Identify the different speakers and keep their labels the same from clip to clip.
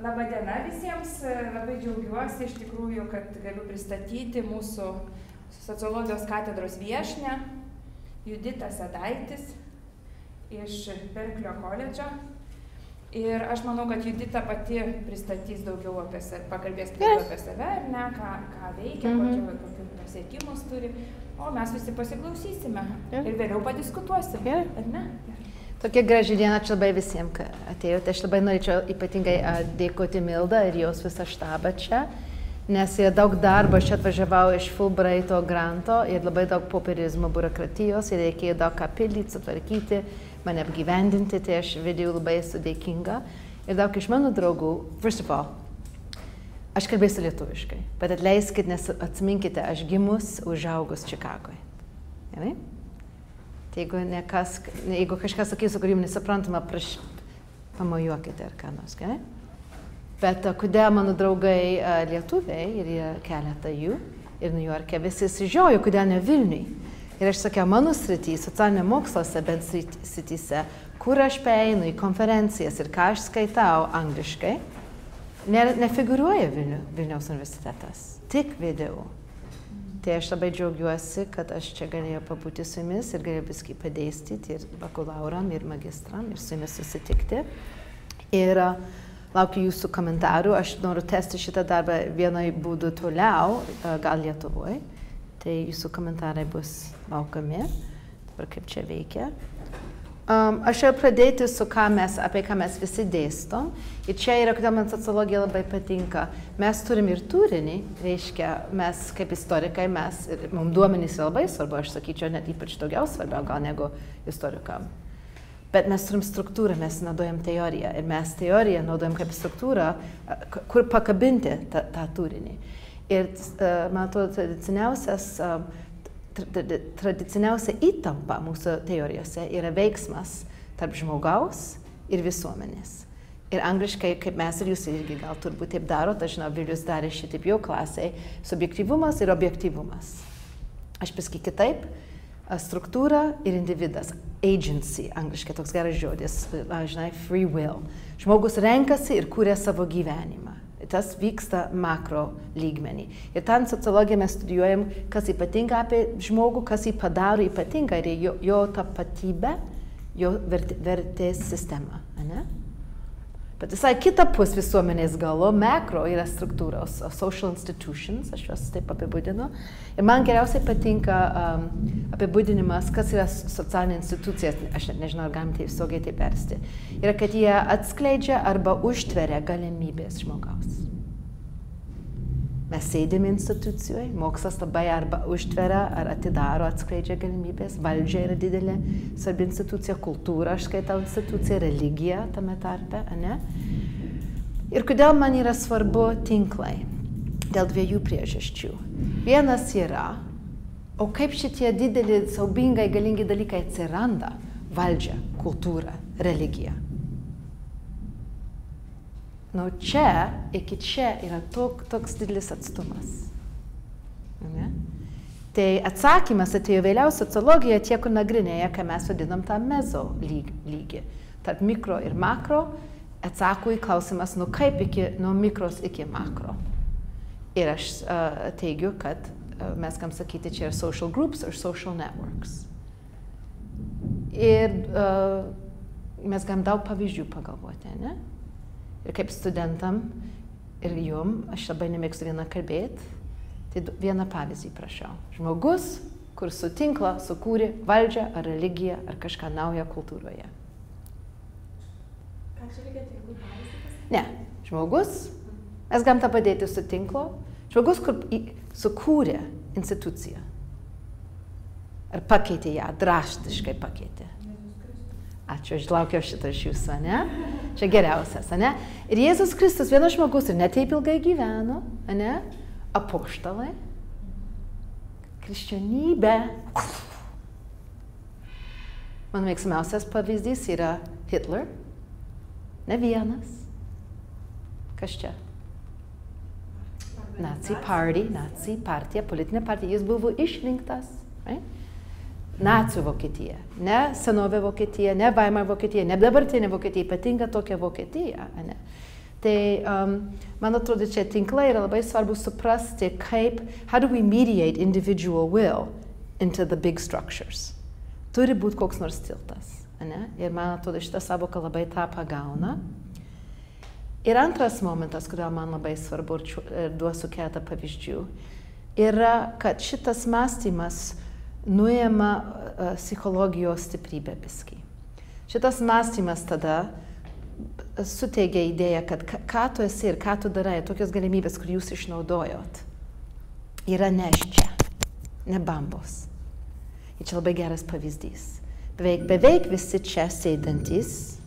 Speaker 1: Labadiena visiems, labai džiaugiuosi iš tikrųjų, kad galiu pristatyti mūsų sociologijos katedros viešnią Judita Sadaitis iš Berklio koledžo. Ir aš manau, kad Judita pati pristatys daugiau apie save, pakalbės apie save, ar ne, ką veikia, kokius pasiekimus turi, o mes visi pasiklausysime ir vėliau padiskutuosime, ar ne?
Speaker 2: Tokia graži diena, ačiū labai visiems, kad atėjote. Aš labai norėčiau ypatingai dėkoti Mildą ir jos visą štabą čia, nes yra daug darbo, aš atvažiavau iš Fulbrighto granto ir labai daug popierizmo, biurokratijos ir reikėjo daug ką pildyti, sutvarkyti, mane apgyvendinti, tai aš vidėjau labai esu dėkinga. Ir daug iš mano draugų, first of all, aš kalbėsiu lietuviškai, bet atleiskit, nes atsiminkite, aš gimus, užaugus Čikagoje. Gerai? Tai jeigu kažkas sakys, kur jums nesuprantama, pamojuokite ar ką nors, gerai? Bet kodėl mano draugai lietuviai, ir jie keletą jų, ir New York'e visi sižiojo, kodėl ne Vilniui. Ir aš sakiau, mano srity, socialinio moksluose, bent srityse, kur aš peinu į konferencijas ir ką aš skaitau angliškai, nefigūruoja Vilniaus universitetas, tik VDU. Tai aš labai džiaugiuosi, kad aš čia galėjau pabūti su jumis ir galėjau viskį padėstyti ir bakalauram, ir magistram, ir su jumis susitikti. Ir laukiu jūsų komentarų. Aš noriu tęsti šitą darbą vienoj būdu toliau, gal Lietuvoje. Tai jūsų komentarai bus laukiami, dabar kaip čia veikia. Aš jau pradėti su apie ką mes visi dėstom. Ir čia yra, kodėl man sociologija labai patinka. Mes turim ir turinį, reiškia, mes kaip istorikai, mums duomenys yra labai svarbu, aš sakyčiau, net ypač daugiau svarbiau gal negu istorikam. Bet mes turim struktūrą, mes naudojam teoriją. Ir mes teoriją naudojam kaip struktūrą, kur pakabinti tą turinį. Ir man atrodo, tradiciniausia įtampa mūsų teorijose yra veiksmas tarp žmogaus ir visuomenės. Ir angliškai, kaip mes ir jūs irgi gal turbūt taip darot, aš žinau, Vilius darė šitaip jau klasėj, subjektyvumas ir objektyvumas. Aš pasakysiu kitaip, struktūra ir individas, agency, angliškai toks geras žodis, žinai, free will. Žmogus renkasi ir kuria savo gyvenimą. Tas vyksta makro lygmenį. Ir ten sociologiją mes studijuojam, kas ypatinga apie žmogų, kas jį padaro ypatinga, ir jo tapatybę, jo vertės sistemą. Ne? Bet visai kita pus visuomenės galo, makro yra struktūros, social institutions, aš juos taip apibūdinu. Ir man geriausiai patinka apibūdinimas, kas yra socialinė institucija, aš nežinau, ar galim tiesiogiai taip versti. Yra, kad jie atskleidžia arba užtveria galimybės žmogaus. Mes sėdime institucijoje, mokslas labai arba užtveria, ar atidaro, atskleidžia galimybės, valdžia yra didelė, svarbi institucija, kultūra, aš skaitau institucija, religija tame tarpe, ne? Ir kodėl man yra svarbu tinklai? Dėl dviejų priežasčių. Vienas yra, o kaip šitie dideli, siaubingai galingi dalykai atsiranda? Valdžia, kultūra, religija. Nuo čia iki čia yra toks didelis atstumas. Ne? Tai atsakymas atėjo vėliau sociologija, tie, kur nagrinėja, ką mes vadinam tą mezo lygį. Tarp mikro ir makro atsako į klausimas, nuo mikros iki makro. Ir aš teigiu, kad mes kam sakyti, čia yra social groups ar social networks. Ir mes galim daug pavyzdžių pagalvoti, ne? Ir kaip studentam ir jum, aš labai nemėgstu vieną kalbėti, tai vieną pavyzdį prašau. Žmogus, kur su tinkla sukūrė valdžią ar religiją ar kažką naują kultūroje.
Speaker 3: Ką čia reikia tinklų pavyzdį?
Speaker 2: Ne, žmogus, mes galim tą padėti su tinklo, žmogus, kur sukūrė instituciją. Ar pakeitė ją, drastiškai pakeitė. Ačiū, aš laukiau šitą iš jūsų, ne? Čia geriausias, ne? Ir Jėzus Kristus, vienas žmogus, ir netaip ilgai gyveno, ne? Apaštalai, krikščionybė. Mano mėgstamiausias pavyzdys yra Hitler. Ne vienas. Kas čia? Nazi partija, politinė partija. Jis buvo išrinktas. Right? Nacių Vokietija, ne senovė Vokietija, ne Weimar Vokietija, ne dabartinė Vokietija, ypatinga tokia Vokietija. Ne? Tai man atrodo, čia tinklai yra labai svarbu suprasti, how do we mediate individual will into the big structures. Turi būti koks nors tiltas. Ne? Ir man atrodo, šitą savoką labai tą pagauna. Ir antras momentas, kodėl man labai svarbu, ir duosiu keletą pavyzdžių, yra, kad šitas mąstymas nuima psichologijos stiprybę biskį. Šitas mąstymas tada suteigia idėją, kad ką tu esi ir ką tu darai, tokios galimybės, kur jūs išnaudojot, yra ne čia, ne bambos. Ir čia labai geras pavyzdys. Beveik visi čia sėdantys,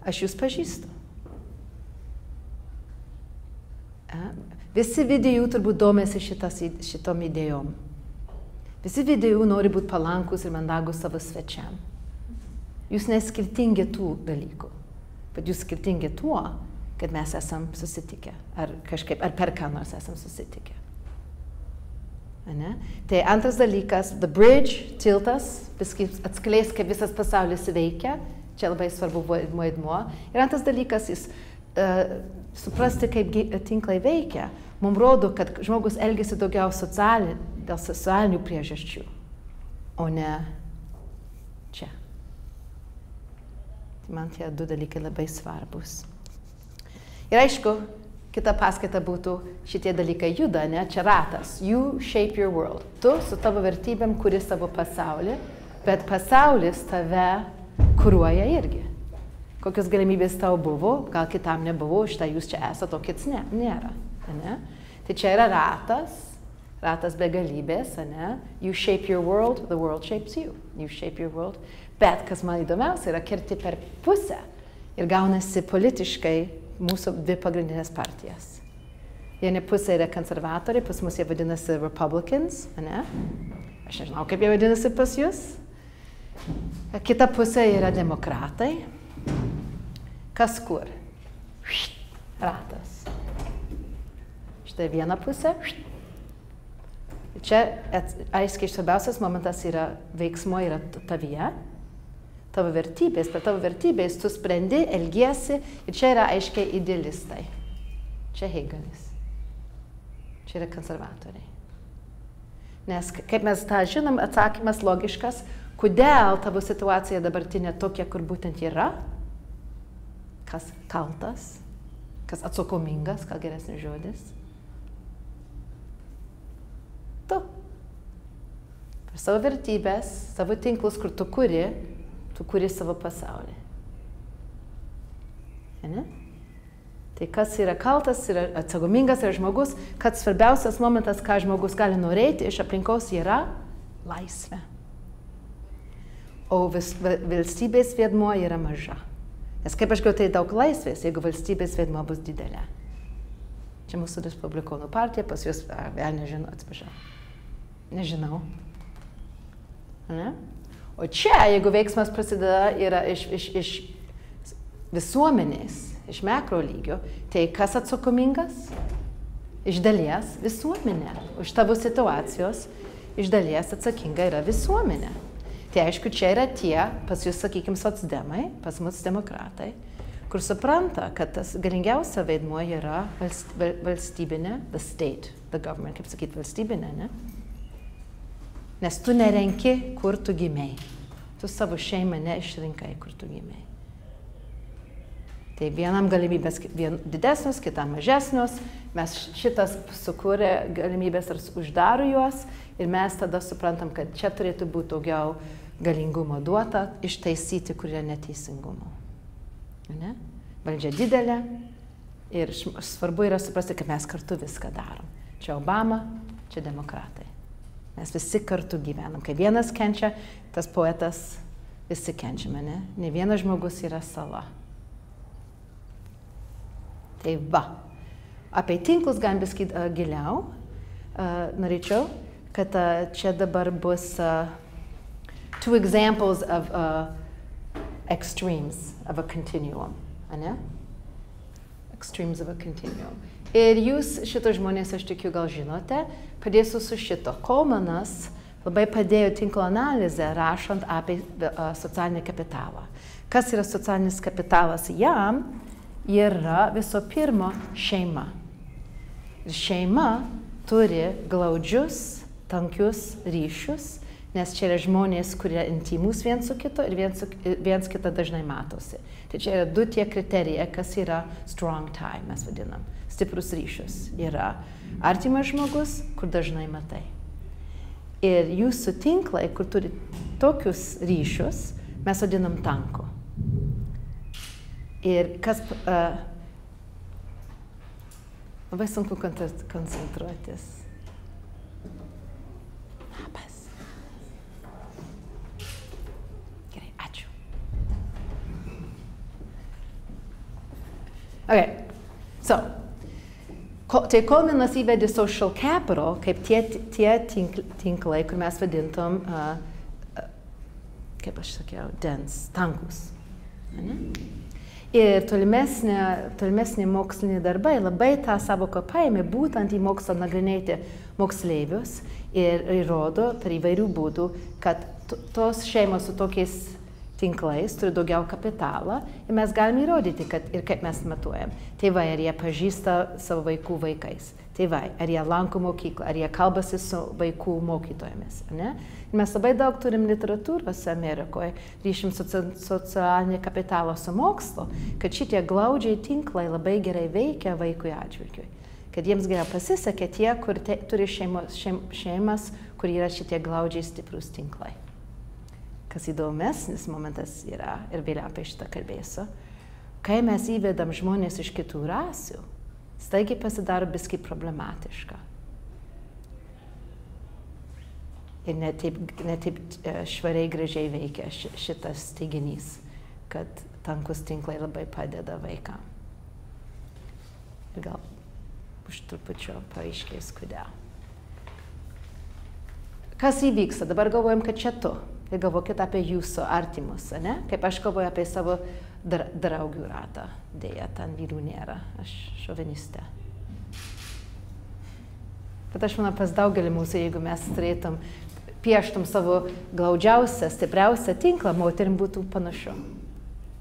Speaker 2: aš jūs pažįstu. Visi vidėjų turbūt domėsi šitom idėjom. Visi vidėjų nori būti palankus ir mandagus savo svečiam. Jūs neskirtingi tų dalykų. Bet jūs skirtingi tuo, kad mes esam susitikę, ar per ką nors esam susitikę. Ne? Tai antras dalykas, the bridge, tiltas, atskleis, kaip visas pasaulis veikia, čia labai svarbu vaidmuo. Ir antras dalykas, suprasti, kaip tinklai veikia, mums rodo, kad žmogus elgiasi daugiau dėl socialinių priežasčių, o ne čia. Man tie du dalykai labai svarbus. Ir aišku, kita paskaita būtų, šitie dalykai juda, ne? Čia ratas. You shape your world. Tu su tavo vertybėm kuri savo pasaulį, bet pasaulis tave kuruoja irgi. Kokios galimybės tau buvo, gal kitam nebuvo, štai jūs čia esate, o kits nėra. Ne? Tai čia yra ratas begalybės, ne? You shape your world, the world shapes you. You shape your world. Bet, kas man įdomiausia, yra kerti per pusę ir gaunasi politiškai mūsų dvi pagrindinės partijas. Viena pusė yra konservatoriai, pas mus jie vadinasi Republicans, ne? Aš nežinau, kaip jie vadinasi pas jūs. Kita pusė yra demokratai. Kas kur? Ratas. Štai viena pusė. Čia aiškiai svarbiausias momentas yra veiksmo yra tavyje. Tavo vertybės, per tavo vertybės tu sprendi, elgiesi ir čia yra aiškiai idealistai. Čia Hegelis. Čia yra konservatoriai. Nes kaip mes tą žinom, atsakymas logiškas, kodėl tavo situacija dabartinė tokia, kur būtent yra, kas kaltas, kas atsakomingas, gal geresnis žodis. Tu. Per savo vertybės, savo tinklus, kur tu kuri savo pasaulį. Ne? Tai kas yra kaltas, yra atsakomingas, yra žmogus, kad svarbiausias momentas, ką žmogus gali norėti iš aplinkos, yra laisvė. O valstybės vaidmuo yra maža. Nes kaip aš gautai daug laisvės, jeigu valstybės vaidmuo bus didelė. Čia mūsų Respublikonų partija, pas jūs, nežinau, atsiprašau. Nežinau. Ne? O čia, jeigu veiksmas prasideda yra iš visuomenės, iš makro lygio, tai kas atsakomingas? Iš dalies visuomenė. Už tavo situacijos iš dalies atsakinga yra visuomenė. Tai aišku, čia yra tie, pas jūs, sakykime, socdemai, pas mus demokratai, kur supranta, kad tas galingiausia vaidmuo yra valstybinė, the state, the government, kaip sakyti, valstybinė, ne? Nes tu nerenki, kur tu gimei. Tu savo šeimą neišrinkai, kur tu gimei. Tai vienam galimybės didesnios, kitam mažesnios. Mes šitas sukūrė galimybės ir uždaro juos. Ir mes tada suprantam, kad čia turėtų būti daugiau galingumo duota, ištaisyti, kur yra neteisingumo. Ne? Valdžia didelė. Ir svarbu yra suprasti, kad mes kartu viską darom. Čia Obama, čia demokratai. Mes visi kartu gyvenam. Kai vienas kenčia, tas poetas visi kenčiame, ne? Ne vienas žmogus yra sala. Tai va. Apie tinklus galim pasakyti giliau. Norėčiau, kad čia dabar bus two examples of extremes of a continuum. Ne? Extremes of a continuum. Ir jūs šitos žmonės, aš tikiu, gal žinote, padėsiu su šito. Kolmanas labai padėjo tinklo analizę, rašant apie socialinį kapitalą. Kas yra socialinis kapitalas jam yra viso pirma šeima. Ir šeima turi glaudžius, tankius ryšius, nes čia yra žmonės, kurie intimus viens su kito ir viens kitą dažnai matosi. Tai čia yra du tie kriterijai, kas yra strong tie, mes vadinam, stiprus ryšius. Yra artimas žmogus, kur dažnai matai. Ir jūsų tinklai, kur turi tokius ryšius, mes vadinam tanku. Ir kas... labai sunku koncentruotis. Labas. Gerai, ačiū. Okay, so, tai kol mes įvedė social capital, kaip tie tinklai, kur mes vadintum, kaip aš sakiau, dense, tankus. Ir tolimesni moksliniai darbai labai tą savoką paėmė būtent į mokslą nagrinėti moksleivius ir įrodo per įvairių būdų, kad tos šeimos su tokiais tinklais turi daugiau kapitalą ir mes galime įrodyti, kad ir kaip mes matuojam. Tėvai, ar jie pažįsta savo vaikų vaikais. Tėvai, ar jie lanko mokyklą, ar jie kalbasi su vaikų mokytojomis. Ne? Ir mes labai daug turim literatūros Amerikoje, ryšim socialinį kapitalą su mokslu, kad šitie glaudžiai tinklai labai gerai veikia vaikui atžvilgiui. Kad jiems geriau pasisekė tie, kur turi šeimas, kur yra šitie glaudžiai stiprus tinklai. Kas įdomesnis momentas yra, ir vėliau apie šitą kalbėsiu, kai mes įvedam žmonės iš kitų rasių, staigiai pasidaro biskį problematiška. Ir netaip švariai gražiai veikia šitas teiginys, kad tankus tinklai labai padeda vaikam. Ir gal už trupučio paaiškės, kodėl. Kas įvyksta? Dabar galvojam, kad čia tu. Ir galvokit apie jūsų artimus, ne? Kaip aš galvoju apie savo draugių ratą. Deja, ten vyrų nėra. Aš šovinistė. Bet aš manau, pas daugelį mūsų, jeigu mes turėtum, pieštum savo glaudžiausią, stipriausią tinklą, moterim būtų panašu,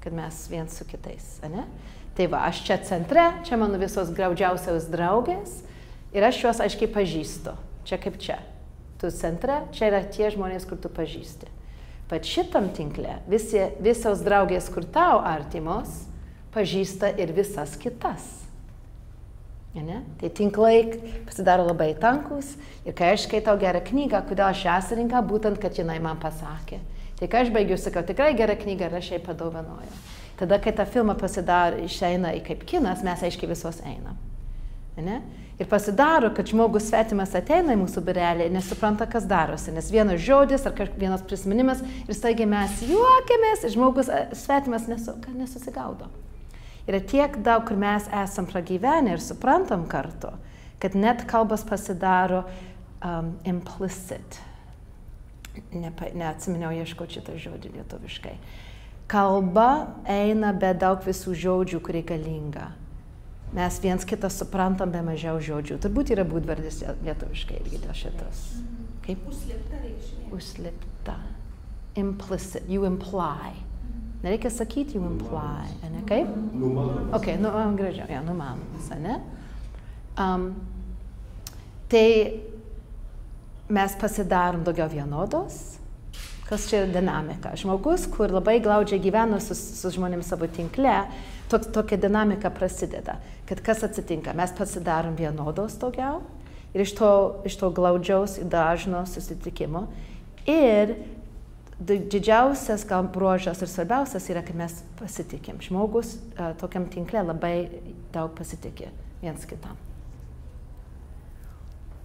Speaker 2: kad mes viens su kitais, ne? Tai va, aš čia centre, čia mano visos glaudžiausios draugės ir aš juos aiškiai pažįstu. Čia kaip čia. Tu centre, čia yra tie žmonės, kur tu pažįsti. Bet šitam tinkle visos draugės, kur tau artimos, pažįsta ir visas kitas. Ne? Tai tinklai pasidaro labai tankus ir kai aš skaitau gerą knygą, kodėl aš ją surinkau, būtent, kad jinai man pasakė. Tai kai aš baigiu, sakau, tikrai gerą knygą ir aš jai padovanoju. Tada, kai tą filmą išeina kaip kinas, mes aiškiai visos einam. Ne? Ir pasidaro, kad žmogus svetimas ateina į mūsų būrelį ir nesupranta, kas darosi. Nes vienas žodis ar vienas prisiminimas ir staigiai mes juokiamės ir žmogus svetimas nesusigaudo. Yra tiek daug, kur mes esam pragyvenę ir suprantam kartu, kad net kalbas pasidaro implicit. Neatsiminiau ieškoti šitą žodį lietuviškai. Kalba eina be daug visų žodžių, kur reikalinga. Mes viens kitą suprantam be mažiau žodžių. Turbūt yra būdvardis lietuviškai irgi dėl šitos. Kaip?
Speaker 3: Užslėpta reikšmė.
Speaker 2: Užslėpta. Implicit. You imply. Nereikia sakyti you imply. Ne? Kaip?
Speaker 4: Numanomas.
Speaker 2: Ok, gražiau. Ja, numanomas, ne? Tai mes pasidarom daugiau vienodos. Kas čia yra dinamika? Žmogus, kur labai glaudžiai gyvena su žmonėmis savo tinkle, tokia dinamika prasideda, kad kas atsitinka, mes pasidarom vienodos daugiau ir iš to glaudžiaus ir dažno susitikimo. Ir didžiausias gal bruožas ir svarbiausias yra, kad mes pasitikim. Žmogus tokiam tinkle labai daug pasitikė viens kitam.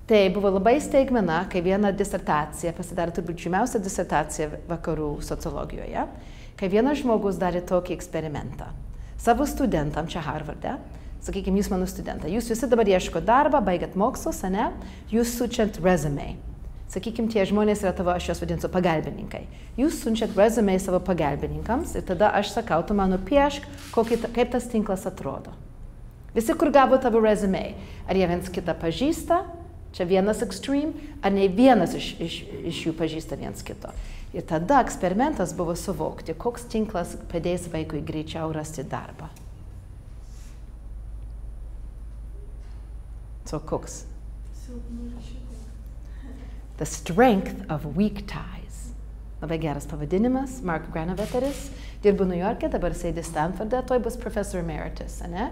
Speaker 2: Tai buvo labai staigmena, kai viena disertacija pasidarė turbūt žymiausia disertacija vakarų sociologijoje, kai vienas žmogus darė tokį eksperimentą. Savo studentam čia Harvarde, sakykime, jūs mano studentai, jūs visi dabar ieško darbą, baigiat mokslus, ne? Jūs siunčiat resume. Sakykime, tie žmonės yra tavo, aš juos vadinsiu, pagalbininkai. Jūs siunčiat resume savo pagalbininkams ir tada aš sakau, tu man nupiešk, kaip tas tinklas atrodo. Visi, kur gavo tavo resume, ar jie viens kitą pažįsta, čia vienas extreme, ar ne vienas iš jų pažįsta viens kito. Ir tada eksperimentas buvo suvokti, koks tinklas padės vaikui greičiau rasti darbą. So koks?
Speaker 3: Silpnų ryšių.
Speaker 2: The Strength of Weak Ties. Labai geras pavadinimas, Mark Granovetteris, dirbu New York'e, dabar sėdi Stanford'e, toj bus Professor Emeritus, ane?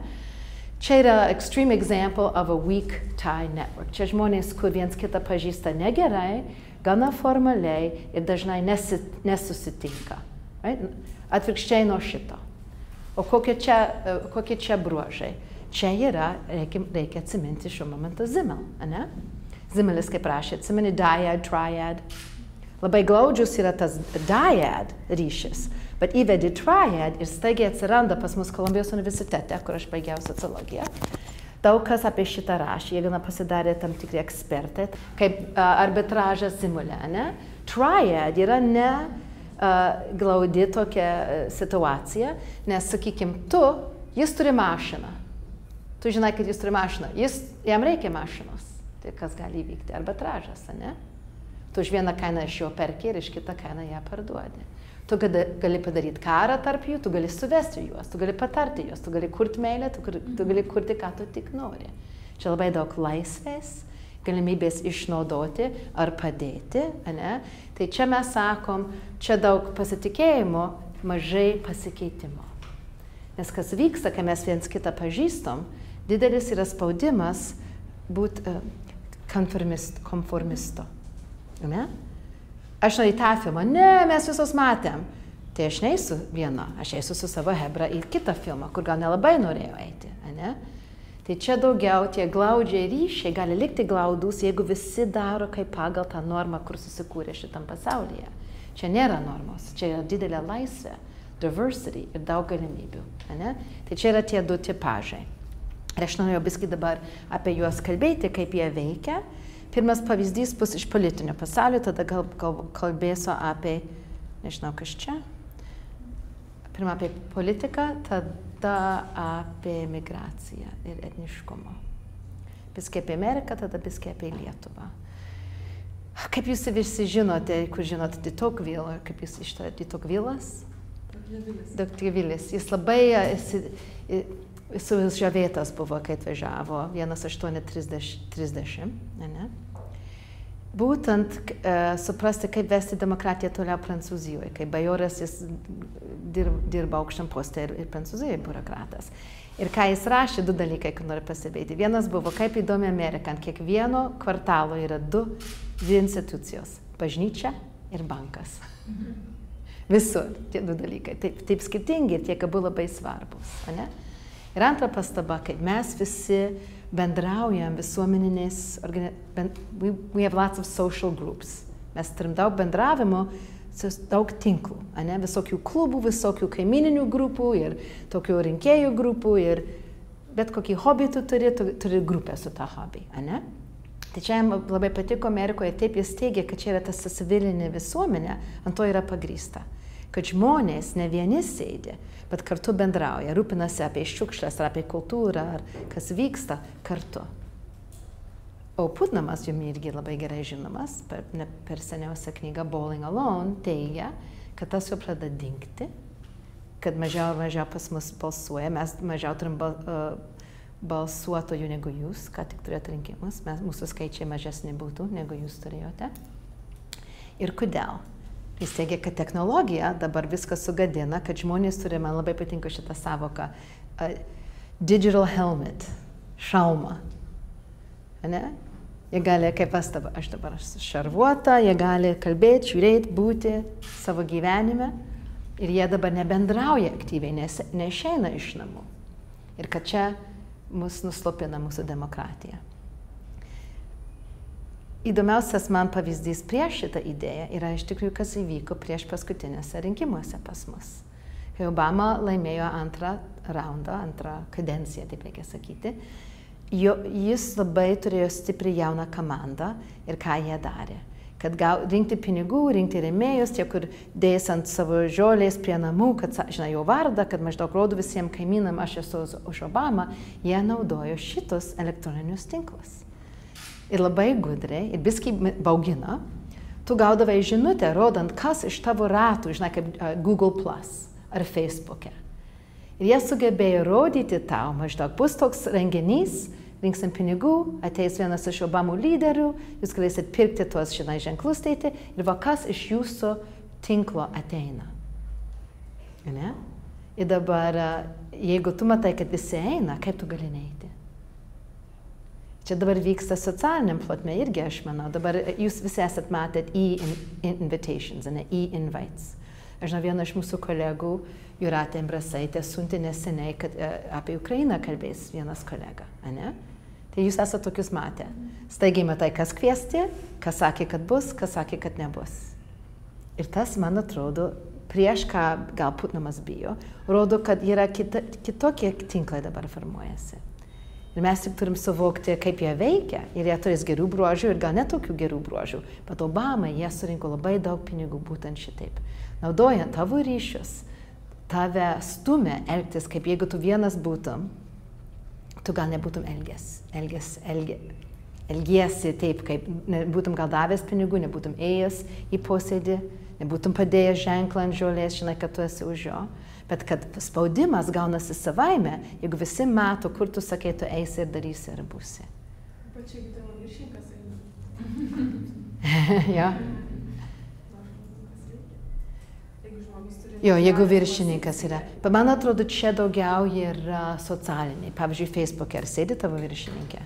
Speaker 2: Čia yra extreme example of a weak tie network. Čia žmonės, kur viens kitą pažįsta negerai, gana formaliai ir dažnai nesusitinka. Right? Atvirkščiai nuo šito. O kokie čia bruožai? Čia yra, reikia atsiminti šiuo momentu Zimmel, ane? Zimmelis, kaip rašė, atsimeni dyad, triad. Labai glaudžius yra tas dyad ryšis, bet įvedi triad ir staigiai atsiranda pas mus Kolumbijos universitete, kur aš baigiau sociologiją. Daug kas apie šitą rašė, jie gana pasidarė tam tikri ekspertai, kaip arbitražas Zimmele, ne? Triad yra ne glaudi tokia situacija, nes, sakykim, jis turi mašiną. Tu žinai, kad jis turi mašiną, jam reikia mašinos. Tai kas gali įvykti? Arbitražas, ne? Tu už vieną kainą iš jo perki ir iš kitą kainą ją parduodi. Tu gali padaryti karą tarp jų, tu gali suvesti juos, tu gali patarti juos, tu gali kurti meilę, tu gali kurti, ką tu tik nori. Čia labai daug laisvės, galimybės išnaudoti ar padėti, ne? Tai čia mes sakom, čia daug pasitikėjimo, mažai pasikeitimo. Nes kas vyksta, kai mes viens kitą pažįstam, didelis yra spaudimas būti konformisto. Ne? Aš nuėjau į tą filmą, ne, mes visos matėm. Tai aš neįsiu viena, aš eisiu su savo hebra į kitą filmą, kur gal nelabai norėjau eiti. Ne? Tai čia daugiau tie glaudžiai ryšiai gali likti glaudus, jeigu visi daro kaip pagal tą normą, kur susikūrė šitam pasaulyje. Čia nėra normos, čia yra didelė laisvė, diversity ir daug galimybių. Ne? Tai čia yra tie du tipažai. Ir aš norėjau biskį dabar apie juos kalbėti, kaip jie veikia. Pirmas pavyzdys bus iš politinio pasaulio, tada kalbėsiu apie, nežinau kas čia, pirmą apie politiką, tada apie migraciją ir etniškumą. Biskį apie Ameriką, tada biskį apie Lietuvą. Kaip jūs visi žinote, kur žinote de Tocqueville, kaip jūs ištarėte de Tocqueville'as? Tocqueville'as. Jis labai sužavėtas buvo, kai atvažiavo 1830, ne? Būtent suprasti, kaip vesti demokratiją toliau Prancūzijoje, kai bajoras jis dirba aukštam poste ir Prancūzijoje biurokratas. Ir ką jis rašė, du dalykai, kur noriu pastebėti. Vienas buvo, kaip įdomi Amerika, ant kiekvieno kvartalo yra dvi institucijos - bažnyčia ir bankas. Visur tie du dalykai, taip skirtingi ir tie abu labai svarbus. Ne? Ir antra pastaba, kad mes visi bendraujam visuomeninės, we have lots of social groups. Mes turim daug bendravimo, daug tinklų, ne? Visokių klubų, visokių kaimininių grupų ir tokių rinkėjų grupų ir bet kokį hobį tu turi grupę su tą hobį, ne? Tai čia jam labai patiko Amerikoje, taip jis teigia, kad čia yra tas civilinė visuomenė, ant to yra pagrįsta. Kad žmonės ne vieni sėdi, bet kartu bendrauja, rūpinasi apie šiukšles, ar apie kultūrą, ar kas vyksta kartu. O Putnamas, jums irgi labai gerai žinomas, per seniausią knygą Bowling Alone teigia, kad tas jau pradeda dingti, kad mažiau pas mus balsuoja, mes mažiau turim balsuotojų negu jūs, ką tik turėjote rinkimus, mūsų skaičiai mažesni būtų, negu jūs turėjote. Ir kodėl? Jis teigia, kad technologija dabar viską sugadina, kad žmonės turi, man labai patinka šitą savoką, digital helmet, šalmą. Ne? Jie gali, kaip pastaba, aš dabar šarvuota, jie gali kalbėti, žiūrėti, būti savo gyvenime ir jie dabar nebendrauja aktyviai, neišeina iš namų. Ir kad čia mus nuslopina mūsų demokratija. Įdomiausias man pavyzdys prieš šitą idėją yra iš tikrųjų, kas įvyko prieš paskutinėse rinkimuose pas mus. Kai Obama laimėjo antrą raundą, antrą kadenciją, taip reikia sakyti, jis labai turėjo stiprią jauną komandą ir ką jie darė. Kad rinkti pinigų, rinkti rėmėjus, tie, kur dės ant savo žolės prie namų, kad žinai jo vardą, kad maždaug rodo visiems kaimynam, aš esu už Obamą, jie naudojo šitus elektroninius tinklus. Ir labai gudriai, ir biskį baugina, tu gaudavai žinutę, rodant, kas iš tavo ratų, žinai, kaip Google Plus ar Facebook'e. Ir jie sugebėjo rodyti tau, maždaug bus toks renginys rinksim pinigų, ateis vienas iš Obamų lyderių, jūs galėsit pirkti tuos, žinai, ženklus teiti ir va kas iš jūsų tinklo ateina. Ne? Ir dabar, jeigu tu matai, kad visi eina, kaip tu gali neiti? Čia dabar vyksta socialiniam plotme irgi, aš manau. Dabar jūs visi esat matėt e-invitations, ne e-invites. Aš žinau, viena iš mūsų kolegų, Jūratė Imbrasaitė, siuntė neseniai, kad apie Ukrainą kalbės vienas kolega, ne? Tai jūs esate tokius matę. Staigiai matai, kas kviesti, kas sakė, kad bus, kas sakė, kad nebus. Ir tas, man atrodo, prieš ką gal Putinamas bijo, rodo, kad yra kitokie tinklai dabar formuojasi. Ir mes tik turim suvokti, kaip jie veikia. Ir jie turės gerų bruožų ir gal netokių gerų bruožų. Bet Obama, jie surinko labai daug pinigų būtent šitaip. Naudojant tavo ryšius, tave stumia elgtis, kaip jeigu tu vienas būtum, tu gal nebūtum elgiesi taip, kaip nebūtum gal davęs pinigų, nebūtum ėjęs į posėdį, nebūtum padėjęs ženklą ant žolės, žinai, kad tu esi už jo. Bet kad spaudimas gaunasi savaime, jeigu visi mato, kur tu sakai, tu eisi ir darysi ir būsi.
Speaker 3: Pačiai, jeigu tavo viršininkas eina.
Speaker 2: Jo. Jo, jeigu viršininkas yra. Bet man atrodo, čia daugiau yra socialiniai. Pavyzdžiui, Facebook'e ar sėdi tavo viršininkė?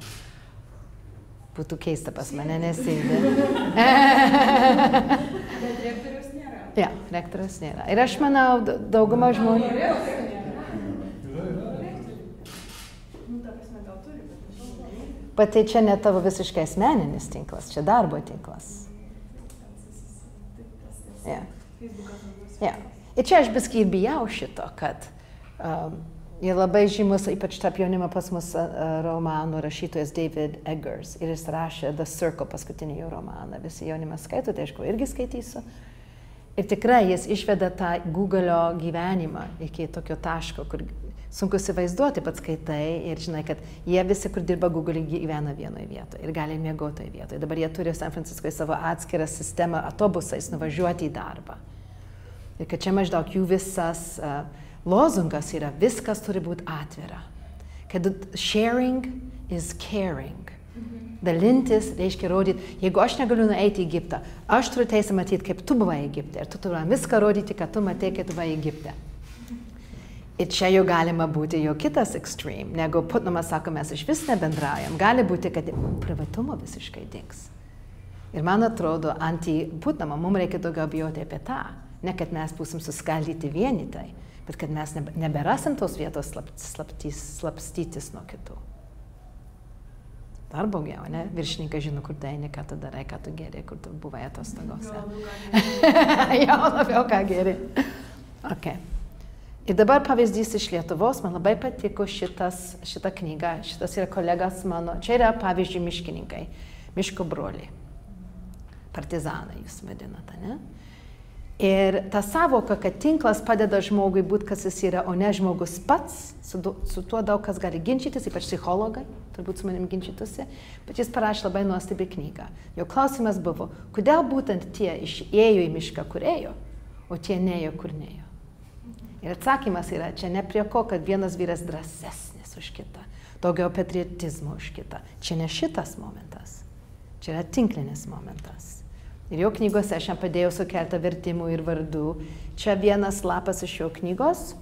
Speaker 2: Būtų keista pas mane, nesėdi.
Speaker 3: Bet rektorius nėra.
Speaker 2: Ja, rektorius nėra. Ir aš manau, dauguma žmonių... Bet tai čia ne tavo visiškai asmeninis tinklas, čia darbo tinklas. Ja. Ja. Ir čia aš biskį ir bijau šito, kad jie labai žymus, ypač tarp jaunimo pas mus romanų rašytojas David Eggers. Ir jis rašė The Circle, paskutinį jo romaną. Visi jaunimas skaito, tai aišku, irgi skaitysiu. Ir tikrai jis išveda tą Google'o gyvenimą iki tokio taško, kur sunku įsivaizduoti, pats skaitai ir žinai, kad jie visi, kur dirba Google'e, gyvena vienoje vietoje ir gali miegoti toje vietoje. Dabar jie turi San Francisco'e savo atskirą sistemą autobusais nuvažiuoti į darbą. Ir kad čia maždaug jų visas lozungas yra, viskas turi būti atvira. Kad sharing is caring. Dalintis reiškia rodyti, jeigu aš negaliu nueiti į Egiptą, aš turiu teisę matyti, kaip tu buvai Egipte. Ir tu turi viską rodyti, kad tu matei, kad tu buvai Egipte. Ir čia jau galima būti jau kitas extreme, negu Putinamas sako, mes iš vis nebendraujam. Gali būti, kad privatumo visiškai dings. Ir man atrodo, anti-Putinamo mums reikia daugiau bijoti apie tą. Ne, kad mes būsim suskaldyti vienitai, bet kad mes neberasim tos vietos slapstytis nuo kitų. Dar daugiau, ne? Viršininkai žino, kur tu eini, ką tu darai, ką tu geri, kur tu buvai atostogose. Jau labiau ką geri. Okay. Ir dabar pavyzdys iš Lietuvos, man labai patiko šita knyga, šitas yra kolegas mano, čia yra pavyzdžiui miškininkai, miško broliai, partizanai jūs vadinate, ne? Ir ta savoka, kad tinklas padeda žmogui būti, kas jis yra, o ne žmogus pats, su tuo daug kas gali ginčytis, ypač psichologai, turbūt su manim ginčytųsi, bet jis parašė labai nuostabią knygą. Jo klausimas buvo, kodėl būtent tie ėjo į mišką, kur ėjo, o tie neėjo, kur neėjo. Ir atsakymas yra, čia ne prie ko, kad vienas vyras drąsesnis už kitą, daugiau patriotizmo už kitą. Čia ne šitas momentas, čia yra tinklinis momentas. Ir jo knygose aš jam padėjau su keletą vertimų ir vardų. Čia vienas lapas iš jo knygos.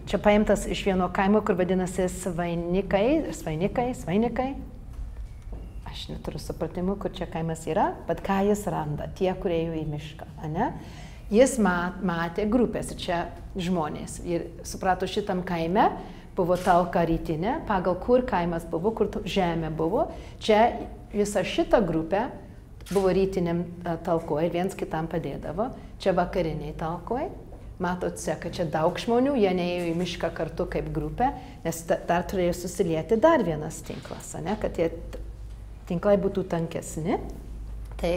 Speaker 2: Čia paimtas iš vieno kaimo, kur vadinasi Svainikai. Aš neturiu supratimų, kur čia kaimas yra, bet ką jis randa, tie, kurie ėjo į mišką. Ne? Jis matė grupės, čia žmonės. Ir suprato, šitam kaime buvo talka rytinė, pagal kur kaimas buvo, kur žemė buvo. Čia visa šita grupė buvo rytiniam talkoj, viens kitam padėdavo, čia vakariniai talkoj. Matote, kad čia daug žmonių, jie neėjo į mišką kartu kaip grupė, nes dar turėjo susilieti dar vienas tinklas, ne, kad tie tinklai būtų tankesni. Tai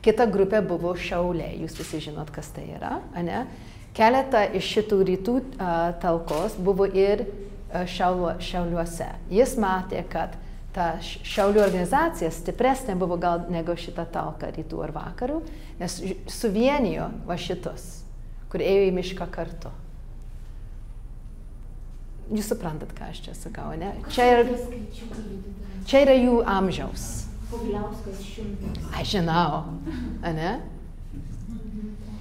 Speaker 2: kita grupė buvo šauliai, jūs visi žinot, kas tai yra, ne? Keletą iš šitų rytų talkos buvo ir Šiauliuose. Jis matė, kad ta Šiaulių organizacija stipresnė buvo gal negu šita talka rytų ar vakarų, nes suvienijo va šitus, kur ėjo į mišką kartu. Jūs suprantat, ką aš čia sakau, ne? Čia yra jų amžiaus.
Speaker 4: Pogliauskas 100.
Speaker 2: Aš žinau, ane?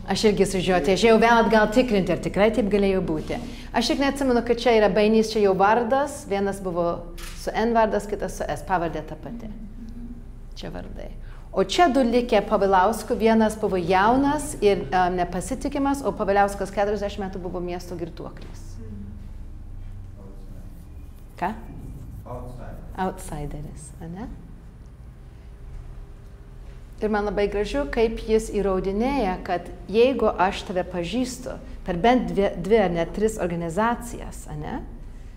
Speaker 2: Aš irgi sužiūrėjau, tai aš jau vėl atgal tikrinti, ar tikrai taip galėjo būti. Aš tik neatsimenu, kad čia yra Bainys, čia jau vardas, vienas buvo su N vardas, kitas su S, pavardė ta pati. Čia vardai. O čia du likę Povilauskų, vienas buvo jaunas ir nepasitikimas, o Povilauskas 40 metų buvo miesto girtuoklis. Ką? Outsideris, ane? Ir man labai gražu, kaip jis įrodinėja, kad jeigu aš tave pažįstu per bent dvi ar net 3 organizacijas, ane?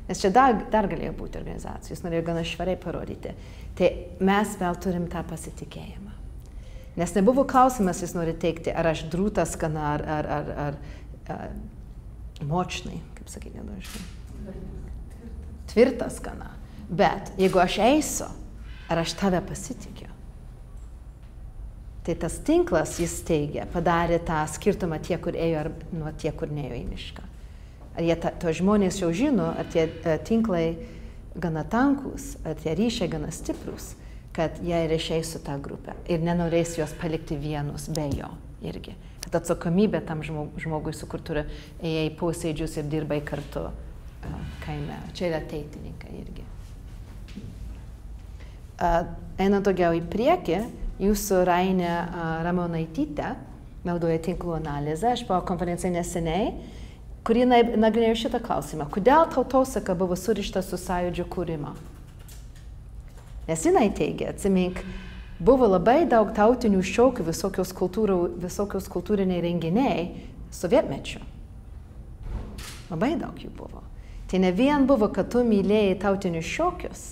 Speaker 2: Nes čia dar galėjo būti organizacijos, jis norėjo gana švariai parodyti, tai mes vėl turim tą pasitikėjimą. Nes nebuvo klausimas, jis nori teikti, ar aš drūtas gana, ar močnai, kaip sakyti, nedažnai. Tvirtas gana. Bet jeigu aš eisiu, ar aš tave pasitikiu? Tai tas tinklas, jis teigia, padarė tą skirtumą tie, kur ėjo, ar nuo tie, kur neėjo į mišką. Ar jie to žmonės jau žino, ar tie tinklai gana tankus, ar tie ryšiai gana stiprus, kad jie ir išeis su tą grupę ir nenorės juos palikti vienus be jo irgi. Kad atsakomybė tam žmogui, su kur turi ėjai posėdžius ir dirbai kartu kaime. Čia yra ateitininkai irgi. Einant daugiau į priekį, jūsų Rainė Ramonaitytė naudoja tinklų analizę. Aš buvau konferencijai neseniai, kuri nagrinėjo šitą klausimą. Kodėl tautosaka buvo surišta su sąjūdžio kūrimo? Nes jinai teigia, atsimink, buvo labai daug tautinių šokių, visokios kultūriniai renginiai sovietmečiu. Labai daug jų buvo. Tai ne vien buvo, kad tu mylėjai tautinius šokius,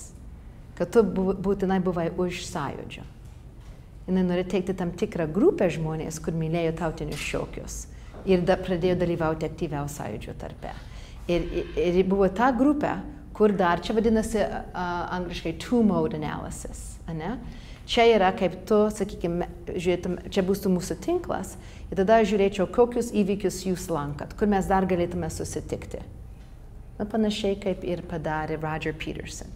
Speaker 2: kad tu būtinai buvai už sąjūdžio. Jis nori teikti tam tikrą grupę žmonės, kur mylėjo tautinius šokius ir pradėjo dalyvauti aktyviau sąjūdžio tarpe. Ir buvo ta grupė, kur dar, čia vadinasi angliškai two-mode analysis. Ane? Čia yra, kaip tu, sakykime, žiūrėtum, čia bus mūsų tinklas, ir tada žiūrėčiau, kokius įvykius jūs lankat, kur mes dar galėtume susitikti. Na, panašiai kaip ir padarė Roger Peterson.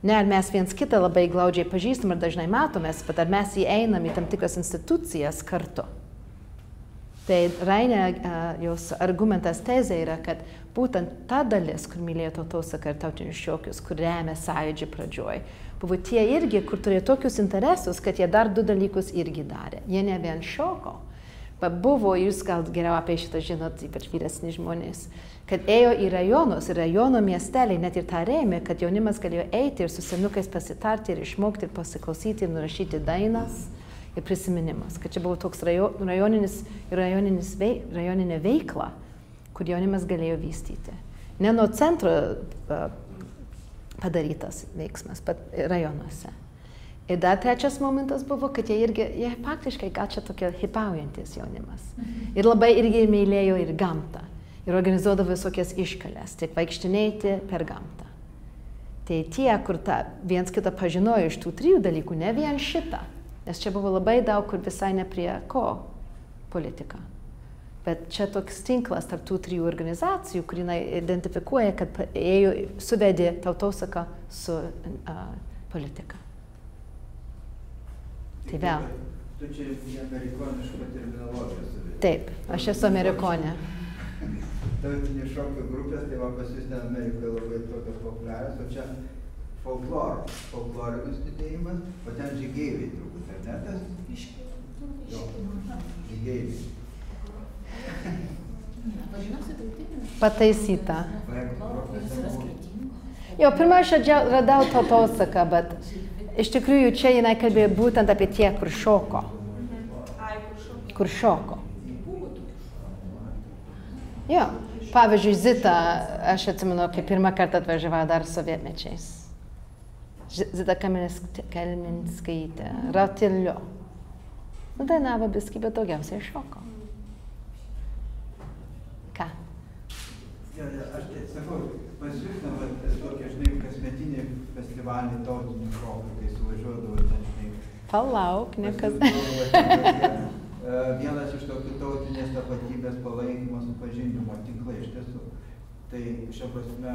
Speaker 2: Ne, ar mes viens kitą labai glaudžiai pažįstam ir dažnai matomės, bet ar mes įeinam į tam tikras institucijas kartu. Tai Rainė, jos argumentas tezė yra, kad būtent ta dalis, kur mylėjo tautosaką ir tautinius šokius, kur remia sąjūdžio pradžioj, buvo tie irgi, kur turėjo tokius interesus, kad jie dar 2 dalykus irgi darė. Jie ne vien šoko, bet buvo, jūs gal geriau apie šitą žinot, ypač vyresni žmonės, kad ėjo į rajonus, ir rajono miesteliai net ir tą rėmė, kad jaunimas galėjo eiti ir su senukais pasitarti ir išmokti ir pasiklausyti ir nurašyti dainas ir prisiminimus. Kad čia buvo toks rajoninė veikla, kur jaunimas galėjo vystyti. Ne nuo centro padarytas veiksmas, bet rajonuose. Ir dar trečias momentas buvo, kad jie faktiškai gal čia tokie hipaujantis jaunimas. Ir labai irgi mylėjo ir gamtą. Ir organizuodavo visokias iškales, tik vaikštinėti per gamtą. Tai tie, kur viens kitą pažinojo iš tų 3 dalykų, ne vien šitą, nes čia buvo labai daug, kur visai ne prie ko politika. Bet čia toks tinklas tarp tų 3 organizacijų, kur jinai identifikuoja, kad suvedė tautosaką su politika. Tai vėl.
Speaker 5: Tu čia amerikonišką terminologiją suvedė.
Speaker 2: Taip, aš esu amerikonė.
Speaker 5: Tautinių šokių grupės, tai va pas jūs ten Amerikoje labai tokios populiarios, o čia folklorinis judėjimas, o ten žygeiviai turbūt, ar ne tas? Jo, žygeiviai.
Speaker 2: Pataisyta. Jo, pirmą aš radau tautosaką, bet iš tikrųjų čia jinai kalbėjo būtent apie tie, kur šoko. Kur šoko. Jo. Pavyzdžiui, Zita, aš atsimenu, kai pirmą kartą atvažiavau dar sovietmečiais. Zita Kalminskaitė, Ratilio. Nu, dainavo biskį, bet daugiausiai šoko. Ką?
Speaker 5: Ja, aš sakau, pas jūs, tokie, žinai, kasmetiniai festivaliai tautinių šokų, kai suvažiuodavo ten, žinai.
Speaker 2: Palauk, nekas.
Speaker 5: Vienas iš tokių tautinės tapatybės palaikymo supažindimo tinklai iš tiesų. Tai šia prasme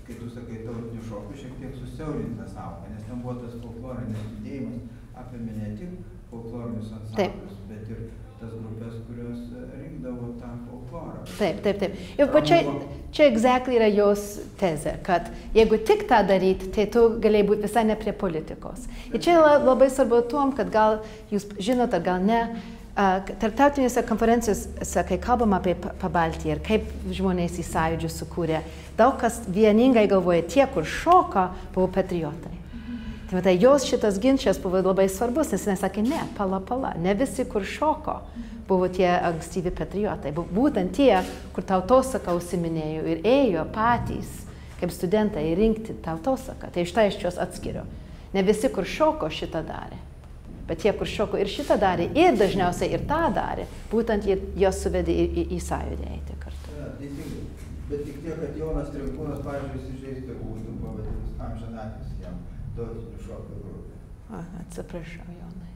Speaker 5: kai tu sakai tautinių šokių, šiek tiek susiaurinta sąvoka, nes ten buvo tas folklorinis judėjimas, apėmė ne tik folklorinius ansamblius, bet ir tas grupės, kurios rinkdavo tą folklorą.
Speaker 2: Taip. Ir čia exactly yra jos tezė, kad jeigu tik tą daryti, tai tu galėjai būti visai ne prie politikos. Ir čia labai svarbu tuom, kad gal jūs žinot, ar gal ne, tarptautinėse konferencijose, kai kalbam apie Pabaltiją ir kaip žmonės į sąjūdžių sukūrė, daug kas vieningai galvoja, tie, kur šoka, buvo patriotai. Tai jos šitas ginčas buvo labai svarbus, nes jis sakė, ne, pala, ne visi, kur šoko, buvo tie ankstyvi patriotai. Būtent tie, kur tautosaką užsiminėjo ir ėjo patys, kaip studentai, rinkti tautosaką. Tai iš tai aš juos atskiriu. Ne visi, kur šoko, šitą darė. Bet tie, kur šoko ir šitą darė, ir dažniausiai ir tą darė, būtent jos suvedė į sąjūdį eiti kartu.
Speaker 5: Teisingai. Bet tik tiek, kad Jonas Trinkūnas, pavyzdžiui, įsižeistų, būtų pavadinus amžinatis jam tautinių šokių grupė.
Speaker 2: Atsiprašau, Jonai.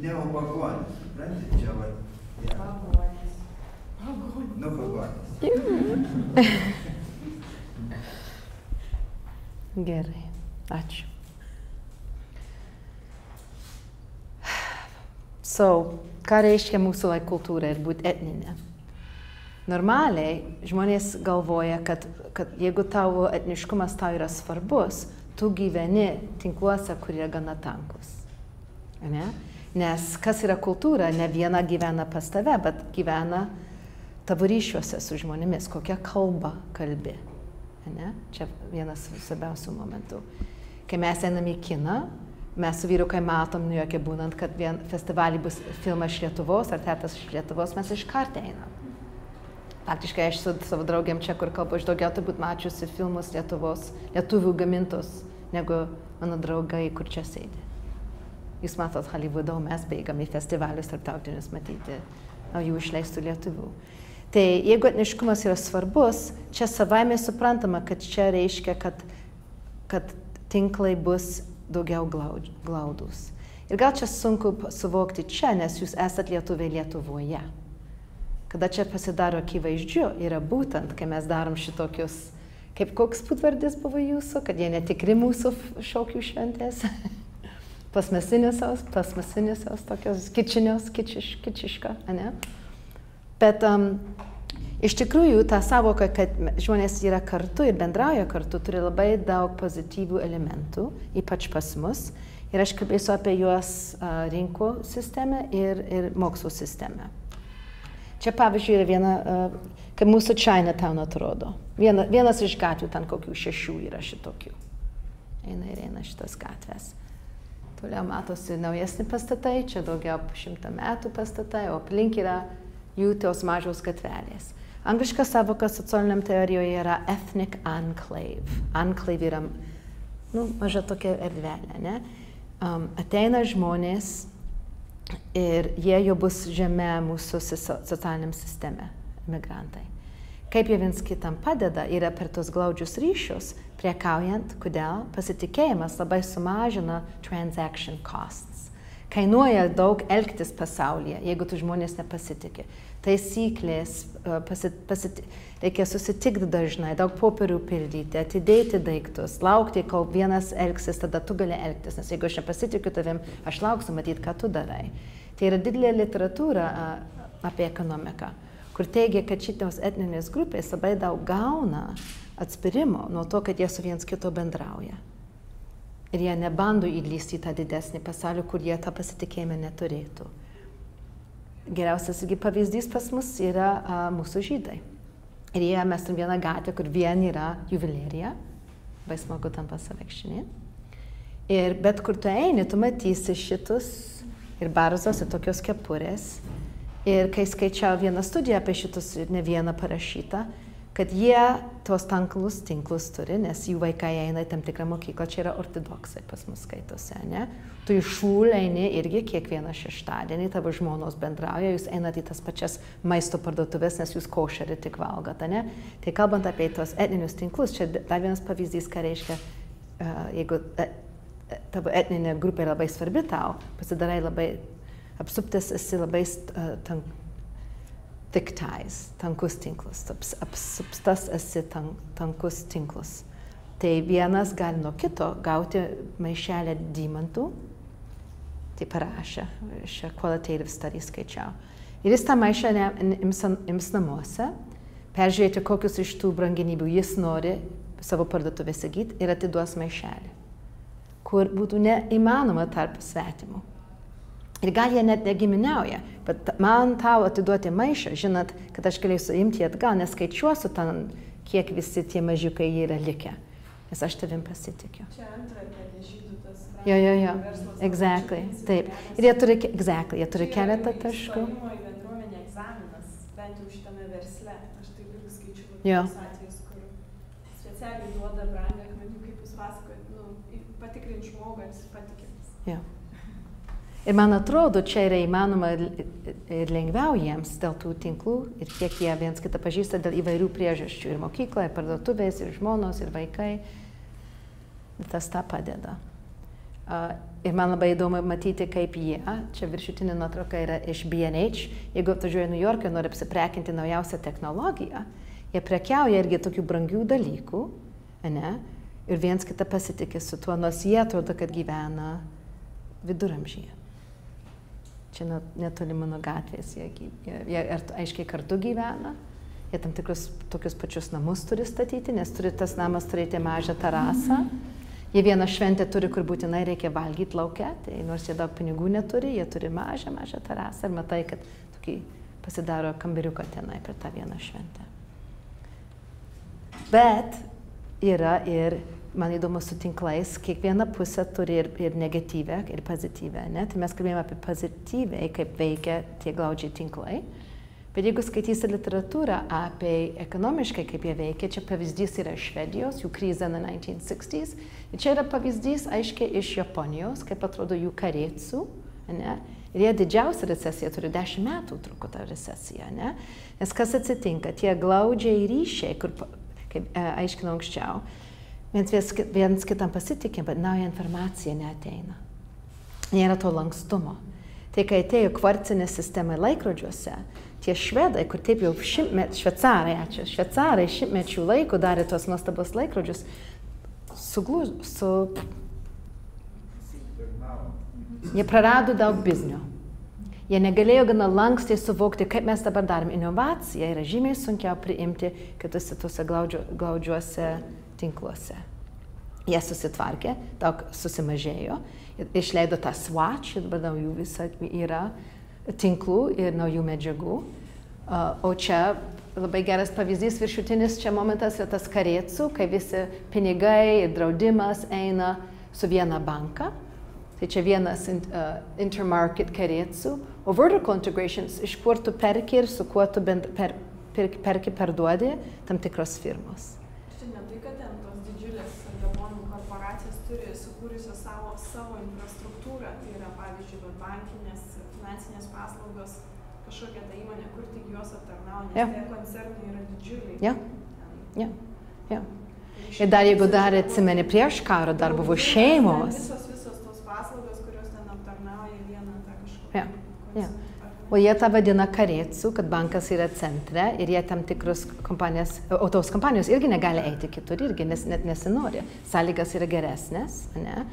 Speaker 5: Neopagonis, supranti, čia va.
Speaker 1: Pagonis.
Speaker 5: Nu, pagonis.
Speaker 2: Gerai, ačiū. Ką reiškia mūsų laik kultūra ir būti etninė? Normaliai žmonės galvoja, kad jeigu tavo etniškumas tau yra svarbus, tu gyveni tinkluose, kurie gana tankus. Ne? Nes kas yra kultūra, ne viena gyvena pas tave, bet gyvena tavo ryšiuose su žmonėmis, kokią kalbą kalbi. Ne? Čia vienas svarbiausių momentų. Kai mes einame į kiną, mes su vyru, kai matom Niujorke būnant, kad vien festivalį bus filmas iš Lietuvos ar teatras iš Lietuvos, mes iškart einam. Faktiškai aš su savo draugiam čia, kur kalbu, aš daugiau turbūt mačiusi filmus lietuvių gamintus, negu mano draugai, kur čia sėdi. Jūs matot Hollywoodo, mes bėgam į festivalius tarptautinius matyti naujų išleistų lietuvių. Tai jeigu etniškumas yra svarbus, čia savaime suprantama, kad čia reiškia, kad tinklai bus daugiau glaudūs. Ir gal čia sunku suvokti čia, nes jūs esat lietuviai Lietuvoje. Kada čia pasidaro akivaizdžiu, yra būtent, kai mes darom šitokius, kaip koks būdvardis buvo jūsų, kad jie netikri mūsų šokių šventės. Plasmasinėsios, tokios kičiška, ne? Bet iš tikrųjų, ta savoka, kad žmonės yra kartu ir bendrauja kartu, turi labai daug pozityvių elementų, ypač pas mus. Ir aš kalbėsiu apie juos rinkų sistemą ir mokslo sistemą. Čia, pavyzdžiui, yra viena, kaip mūsų Chinatown atrodo. Vienas iš gatvių, ten kokių 6 yra šitokių. Eina šitas gatvės. Toliau matosi naujesni pastatai, čia daugiau 100 metų pastatai, o aplink yra jų tos mažos gatvelės. Angliška savoka socialiniam teorijoje yra ethnic enclave. Enclave yra, maža tokia erdvelė, ne? Ateina žmonės ir jie jau bus žeme mūsų socialiniam sisteme, migrantai. Kaip jie viens kitam padeda yra per tos glaudžius ryšius, priekaujant, kodėl pasitikėjimas labai sumažina transaction costs. Kainuoja daug elgtis pasaulyje, jeigu tu žmonės nepasitikė. Taisyklės, reikia susitikti dažnai, daug popierių pildyti, atidėti daiktus, laukti, kol vienas elgsis, tada tu gali elgtis, nes jeigu aš nepasitikiu tavim, aš lauksiu matyti, ką tu darai. Tai yra didelė literatūra apie ekonomiką, kur teigia, kad šitos etninės grupės labai daug gauna atspirimo nuo to, kad jie su viens kito bendrauja. Ir jie nebando įlysti į tą didesnį pasaulį, kur jie tą pasitikėjimą neturėtų. Geriausias pavyzdys pas mus yra mūsų žydai. Ir mes turim vieną gatvę, kur vien yra juvelyrija, labai smagu tam pasivaikščioti. Ir bet kur tu eini, tu matysi šitus ir barzos, ir tokios kepurės. Ir kai skaičiau vieną studiją apie šitus, ne vieną parašytą, kad jie tos tinklus turi, nes jų vaikai eina į tam tikrą mokyklą, čia yra ortodoksai pas mus skaitose, ne? Tu iš šūlų eini irgi kiekvieną šeštadienį, tavo žmonos bendrauja, jūs einat į tas pačias maisto parduotuvės, nes jūs košerį tik valgote, ne? Tai kalbant apie tos etninius tinklus, čia dar vienas pavyzdys, ką reiškia, jeigu tavo etninė grupė yra labai svarbi tau, pasidarai labai apsuptas, esi labai thick ties, tankus tinklas, apsupstas esi tankus tinklas. Tai vienas gali nuo kito gauti maišelę dymantų, tai parašė, šią qualitative study skaičiau. Ir jis tą maišelę ims namuose, peržiūrėti, kokius iš tų brangenybių jis nori savo parduotuvę įsigyti ir atiduos maišelį, kur būtų neįmanoma tarp svetimų. Ir gal jie net negiminiauja, bet man tau atiduoti maišą, žinot, kad aš galėsiu imti atgal, neskaičiuosiu ten, kiek visi tie mažiukai yra likę, nes aš tavim pasitikiu.
Speaker 3: Čia antra žydų tas
Speaker 2: Jo,
Speaker 3: verslas.
Speaker 2: exactly, taip. Ir jie turi keletą taškų.
Speaker 3: Įstojimo į bendruomenę egzaminas, bent jau šitame versle, aš taip irgi skaičiu
Speaker 2: Jo.
Speaker 3: tokius atvejus, kur specialiai duoda brangakmenių, kaip jūs pasakojat, patikrinti žmogų, ar jis patikimas.
Speaker 2: Jo. Ir man atrodo, čia yra įmanoma ir lengviau jiems dėl tų tinklų ir kiek jie viens kitą pažįsta dėl įvairių priežasčių. Ir mokykla, ir parduotuvės, ir žmonos, ir vaikai. Tas tą padeda. Ir man labai įdomu matyti, kaip jie, čia viršutinė nuotrauka yra iš B&H, jeigu atvažiuoja į New Yorką ir nori apsiprekinti naujausią technologiją, jie prekiauja irgi tokių brangių dalykų, ne? Ir viens kitą pasitikė su tuo, nors jie atrodo, kad gyvena viduramžyje. Čia netoli mano gatvės, jie aiškiai kartu gyvena, jie tam tikrus tokius pačius namus turi statyti, nes turi tas namas turėti mažą terasą. Jie vieną šventę turi, kur būtinai reikia valgyti lauke, tai nors jie daug pinigų neturi, jie turi mažą terasą ir matai, kad tokį pasidaro kambariuką tenai per tą vieną šventę. Bet yra ir, man įdomu su tinklais, kiekviena pusė turi ir negatyvę, ir pozityvę, ne? Tai mes kalbėjome apie pozityviai, kaip veikia tie glaudžiai tinklai. Bet jeigu skaitysi literatūrą apie ekonomiškai, kaip jie veikia, čia pavyzdys yra Švedijos, jų krizė nuo 1960s. Ir čia yra pavyzdys, aiškiai, iš Japonijos, kaip atrodo jų kareicų, ne? Ir jie didžiausia recesija turi 10 metų truko ta recesija, ne? Nes kas atsitinka, tie glaudžiai ryšiai, kur, kaip aiškinau anksčiau, viens kitam pasitikim, bet nauja informacija neateina. Nėra to lankstumo. Tai kai atėjo kvarcinė sistema laikrodžiuose, tie švedai, kur taip jau šveicarai šimtmečių laiko darė tos nuostabos laikrodžius, jie prarado daug biznio. Jie negalėjo gana lankstai suvokti, kaip mes dabar darom. Inovacija yra žymiai sunkiau priimti kitose tuose glaudžiuose tinkluose. Jie susitvarkė, daug susimažėjo, išleido tą Swatch, dabar naujų visą yra tinklų ir naujų medžiagų. O čia labai geras pavyzdys, viršutinis čia momentas yra tas kareicų, kai visi pinigai ir draudimas eina su viena banka. Tai čia vienas intermarket kareicų, o vertical integrations, iš kur tu perki ir su kuo tu perki parduodi tam tikros firmos.
Speaker 3: Čia ne tai, kad ten tos didžiulės japonų korporacijos turi sukūrusios savo infrastruktūrą, tai yra pavyzdžiui bankinės, finansinės paslaugos, kažkokia ta įmonė, kur tik juos aptarnauja, nes tie koncernai yra didžiuliai.
Speaker 2: Ja. Ir dar jeigu dar atsimeni prieš karą, dar buvo šeimos.
Speaker 3: Visos tos paslaugos, kurios ten aptarnauja vieną tą kažkokią.
Speaker 2: Ja. O jie tą vadina kareicų, kad bankas yra centre ir jie tam tikrus kompanijas, o tos kompanijos irgi negali eiti kitur, irgi net nesinori. Sąlygas yra geresnės, ne?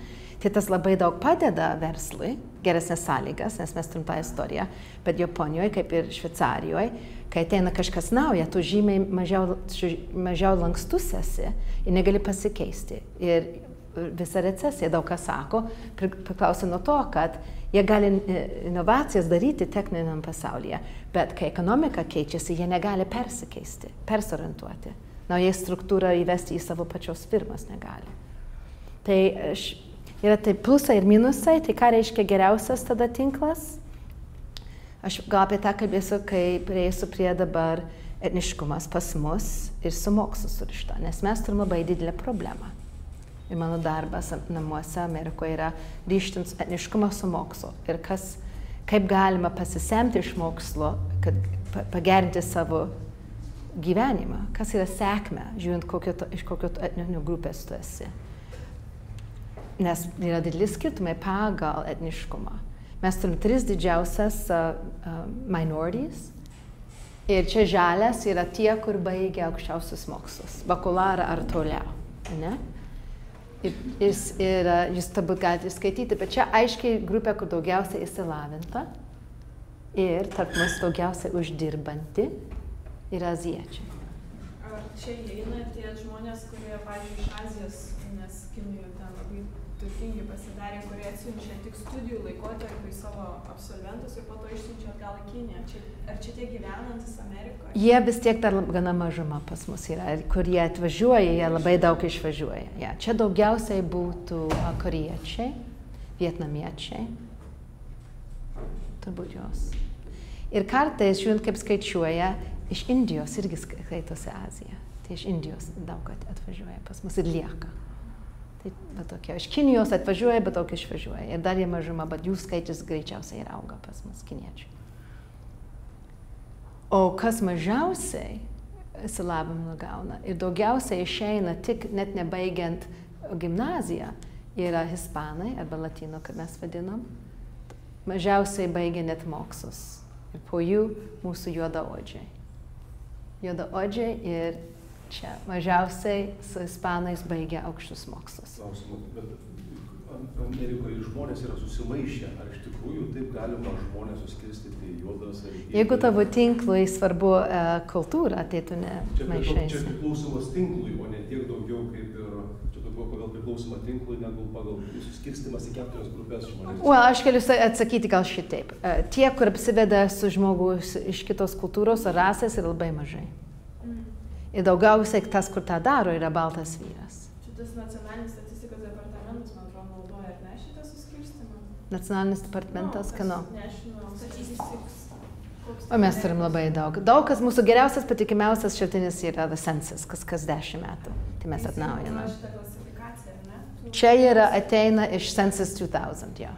Speaker 2: Tai tas labai daug padeda verslui, geresnės sąlygas, nes mes turim tą istoriją, bet Japonijoje, kaip ir Šveicarijoje, kai ateina kažkas nauja, tu žymiai mažiau lankstus esi ir negali pasikeisti. Ir visa recesija, daug kas sako, priklauso nuo to, kad jie gali inovacijas daryti techniniam pasaulyje, bet kai ekonomika keičiasi, jie negali persikeisti, persorientuoti. Naują struktūrą įvesti į savo pačios firmas negali. Tai yra tai pliusai ir minusai, tai ką reiškia geriausias tada tinklas? Aš gal apie tą kalbėsiu, kai prieisiu prie dabar etniškumas pas mus ir su mokslu surišta, nes mes turim labai didelę problemą. Ir mano darbas namuose Amerikoje yra ryžtant etniškumą su mokslu. Ir kaip galima pasisemti iš mokslo, kad pagerinti savo gyvenimą. Kas yra sėkmė, žiūrint iš kokio etninio grupės tu esi. Nes yra didelis skirtumai pagal etniškumą. Mes turim 3 didžiausias minorities Ir čia žalias yra tie, kur baigia aukščiausius mokslus, bakalaurą ar toliau. Ne? Ir jūs turbūt galite skaityti, bet čia aiškiai grupė, kur daugiausiai išsilavinta ir tarp mūsų daugiausiai uždirbanti yra azijiečiai.
Speaker 3: Ar čia įeina tie žmonės, kurie, pavyzdžiui, iš Azijos, nes Kinijoje ten labai turtingi pasidarė, kurie atsiunčia tik studijų laikotarpiui savo absolventus ir po to išsiunčia atgal į Kiniją. Ar čia tie gyvenantis Amerikoje?
Speaker 2: Jie vis tiek dar gana mažuma pas mus yra. Kur jie atvažiuoja, jie labai daug išvažiuoja. Ja, čia daugiausiai būtų koriečiai, vietnamiečiai. Turbūt jos. Ir kartais, žiūrint, kaip skaičiuoja, iš Indijos irgi skaitosi Azija. Tai iš Indijos daug atvažiuoja pas mus ir lieka. Tai tokia, iš Kinijos atvažiuoja, bet daug išvažiuoja. Ir dar jie mažuma, bet jų skaičius greičiausiai ir auga pas mus, kiniečių. O kas mažiausiai išsilavinimą gauna ir daugiausiai išeina tik net nebaigiant gimnaziją, yra hispanai arba latino, kaip mes vadinam. Mažiausiai baigia net mokslus. Ir po jų mūsų juodaodžiai. Juodaodžiai ir čia mažiausiai su ispanais baigia aukštus mokslus.
Speaker 6: Klausimu, bet Amerikoje žmonės yra susimaišę. Ar iš tikrųjų taip galima žmonės suskirstyti juodas ar...
Speaker 2: Jeigu tavo tinklui svarbu kultūra, tai tu nemaišaisi.
Speaker 6: Čia priklausomas tinklui, o ne tiek daugiau kaip ir... Čia daugiau pagal priklausomą tinklui, negu pagal suskirstimas į 4 grupės žmonės.
Speaker 2: Aš galiu atsakyti gal šitaip. Tie, kur apsiveda su žmogus iš kitos kultūros ar rasės, yra labai mažai. Ir daugiausiai tas, kur tą daro, yra baltas vyras.
Speaker 3: Šitas nacionalinis statistikos departamentas, man atrodo, naudoja ar ne šitą suskirstimą?
Speaker 2: Nacionalinis departamentas, kano?
Speaker 3: National Statistics.
Speaker 2: O mes turim labai daug. Daug kas mūsų geriausias, patikimiausias šaltinis yra The Census, kas 10 metų. Tai mes atnaujiname.
Speaker 3: Šitą klasifikaciją, ar ne?
Speaker 2: Čia yra ateina iš Census 2000, jo.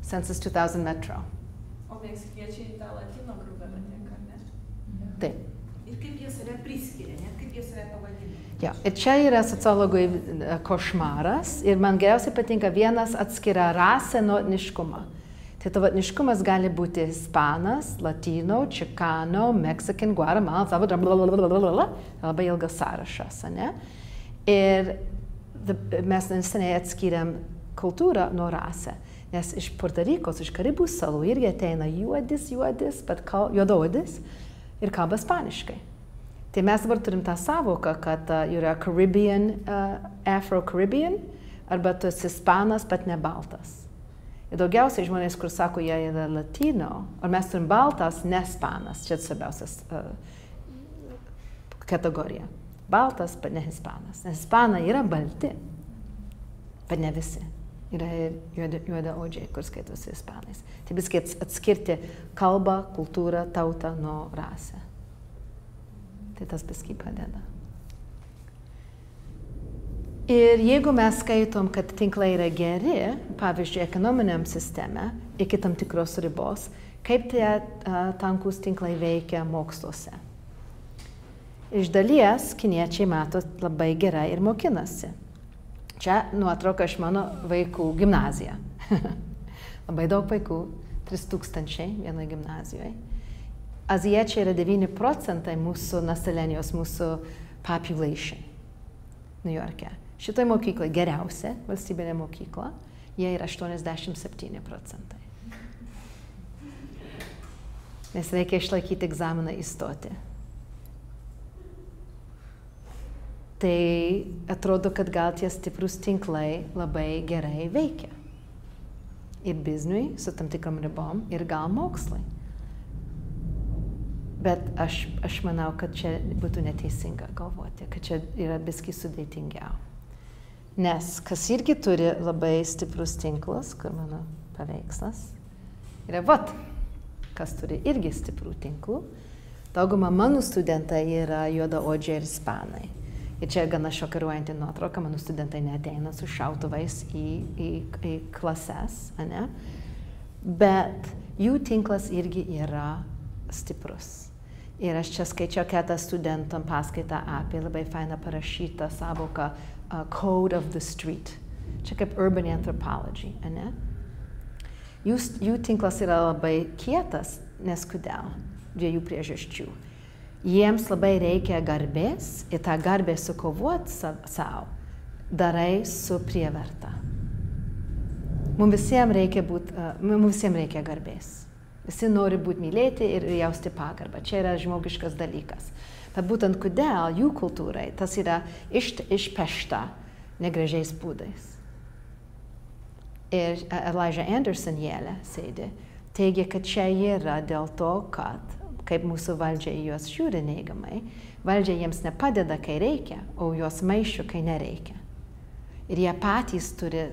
Speaker 2: Census 2000 Metro.
Speaker 3: O meksikiečiai tą latino grupę patenka, ar ne?
Speaker 2: Taip.
Speaker 4: Ir kaip jie save priskiria, net kaip jie save pavadina.
Speaker 2: Ja, ir čia yra sociologui košmaras ir man geriausiai patinka vienas atskiria rasę nuo etniškumą. Tai tavo etniškumas gali būti ispanas, latino, čikano, mexican, guatemala, blablabla, labai ilgas sąrašas, ne? Ir mes neseniai atskiriam kultūrą nuo rasę, nes iš Puerto Rikos, iš Karibų salų irgi ateina juodis, bet juodaodis ir kalba ispaniškai. Tai mes dabar turim tą savoką, kad yra Caribbean, Afro-Caribbean, arba tu esi ispanas, bet ne baltas. Ir daugiausiai žmonės, kur sako, jie yra latino, o mes turim baltas, ne ispanas. Čia svarbiausias kategorija. Baltas, bet ne ispanas. Nes ispanai yra balti, bet ne visi. Yra juodaodžiai, kur skaitosi ispanais. Tai viskai atskirti kalbą, kultūrą, tautą nuo rasę. Tai tas viskai padeda. Ir jeigu mes skaitom, kad tinklai yra geri, pavyzdžiui, ekonominiam sisteme, iki tam tikros ribos, kaip tie tankus tinklai veikia moksluose. Iš dalies kiniečiai mato labai gerai ir mokinasi. Čia nuotrauka iš mano vaikų gimnaziją. Labai daug vaikų, 3000 vienoje gimnazijoje. Azijiečiai yra 9% mūsų naselenijos, mūsų population New York'e. Šitoj mokykloje geriausia valstybinė mokykla, jie yra 87%. Nes reikia išlaikyti egzaminą įstoti. Tai atrodo, kad gal tie stiprus tinklai labai gerai veikia. Ir bizniui su tam tikrom ribom, ir gal mokslai. Bet aš manau, kad čia būtų neteisinga galvoti, kad čia yra biskį sudėtingiau. Nes kas irgi turi labai stiprus tinklas, kur mano paveikslas, yra kas turi irgi stiprų tinklų. Dauguma mano studentai yra juodaodžiai ir ispanai. Ir čia gana šokiruojanti nuotrauka, mano studentai neateina su šautuvais į klases, ne? Bet jų tinklas irgi yra stiprus. Ir aš čia skaičiau keletą studentam paskaitą apie labai fainą parašytą savoką Code of the Street. Čia kaip urban anthropology, ne? Jų tinklas yra labai kietas, nes kodėl? dviejų priežasčių. Jiems labai reikia garbės ir tą garbę sukovoti savo darai su prievarta. Mums visiems reikia garbės. Visi nori būti mylėti ir jausti pagarbą. Čia yra žmogiškas dalykas. Bet būtent kodėl jų kultūrai tas yra išpešta negražiais būdais. Ir Elijah Anderson Yale sėdi, teigia, kad čia yra dėl to, kad kaip mūsų valdžia į juos žiūri neigiamai, valdžia jiems nepadeda, kai reikia, o juos maišo, kai nereikia. Ir jie patys turi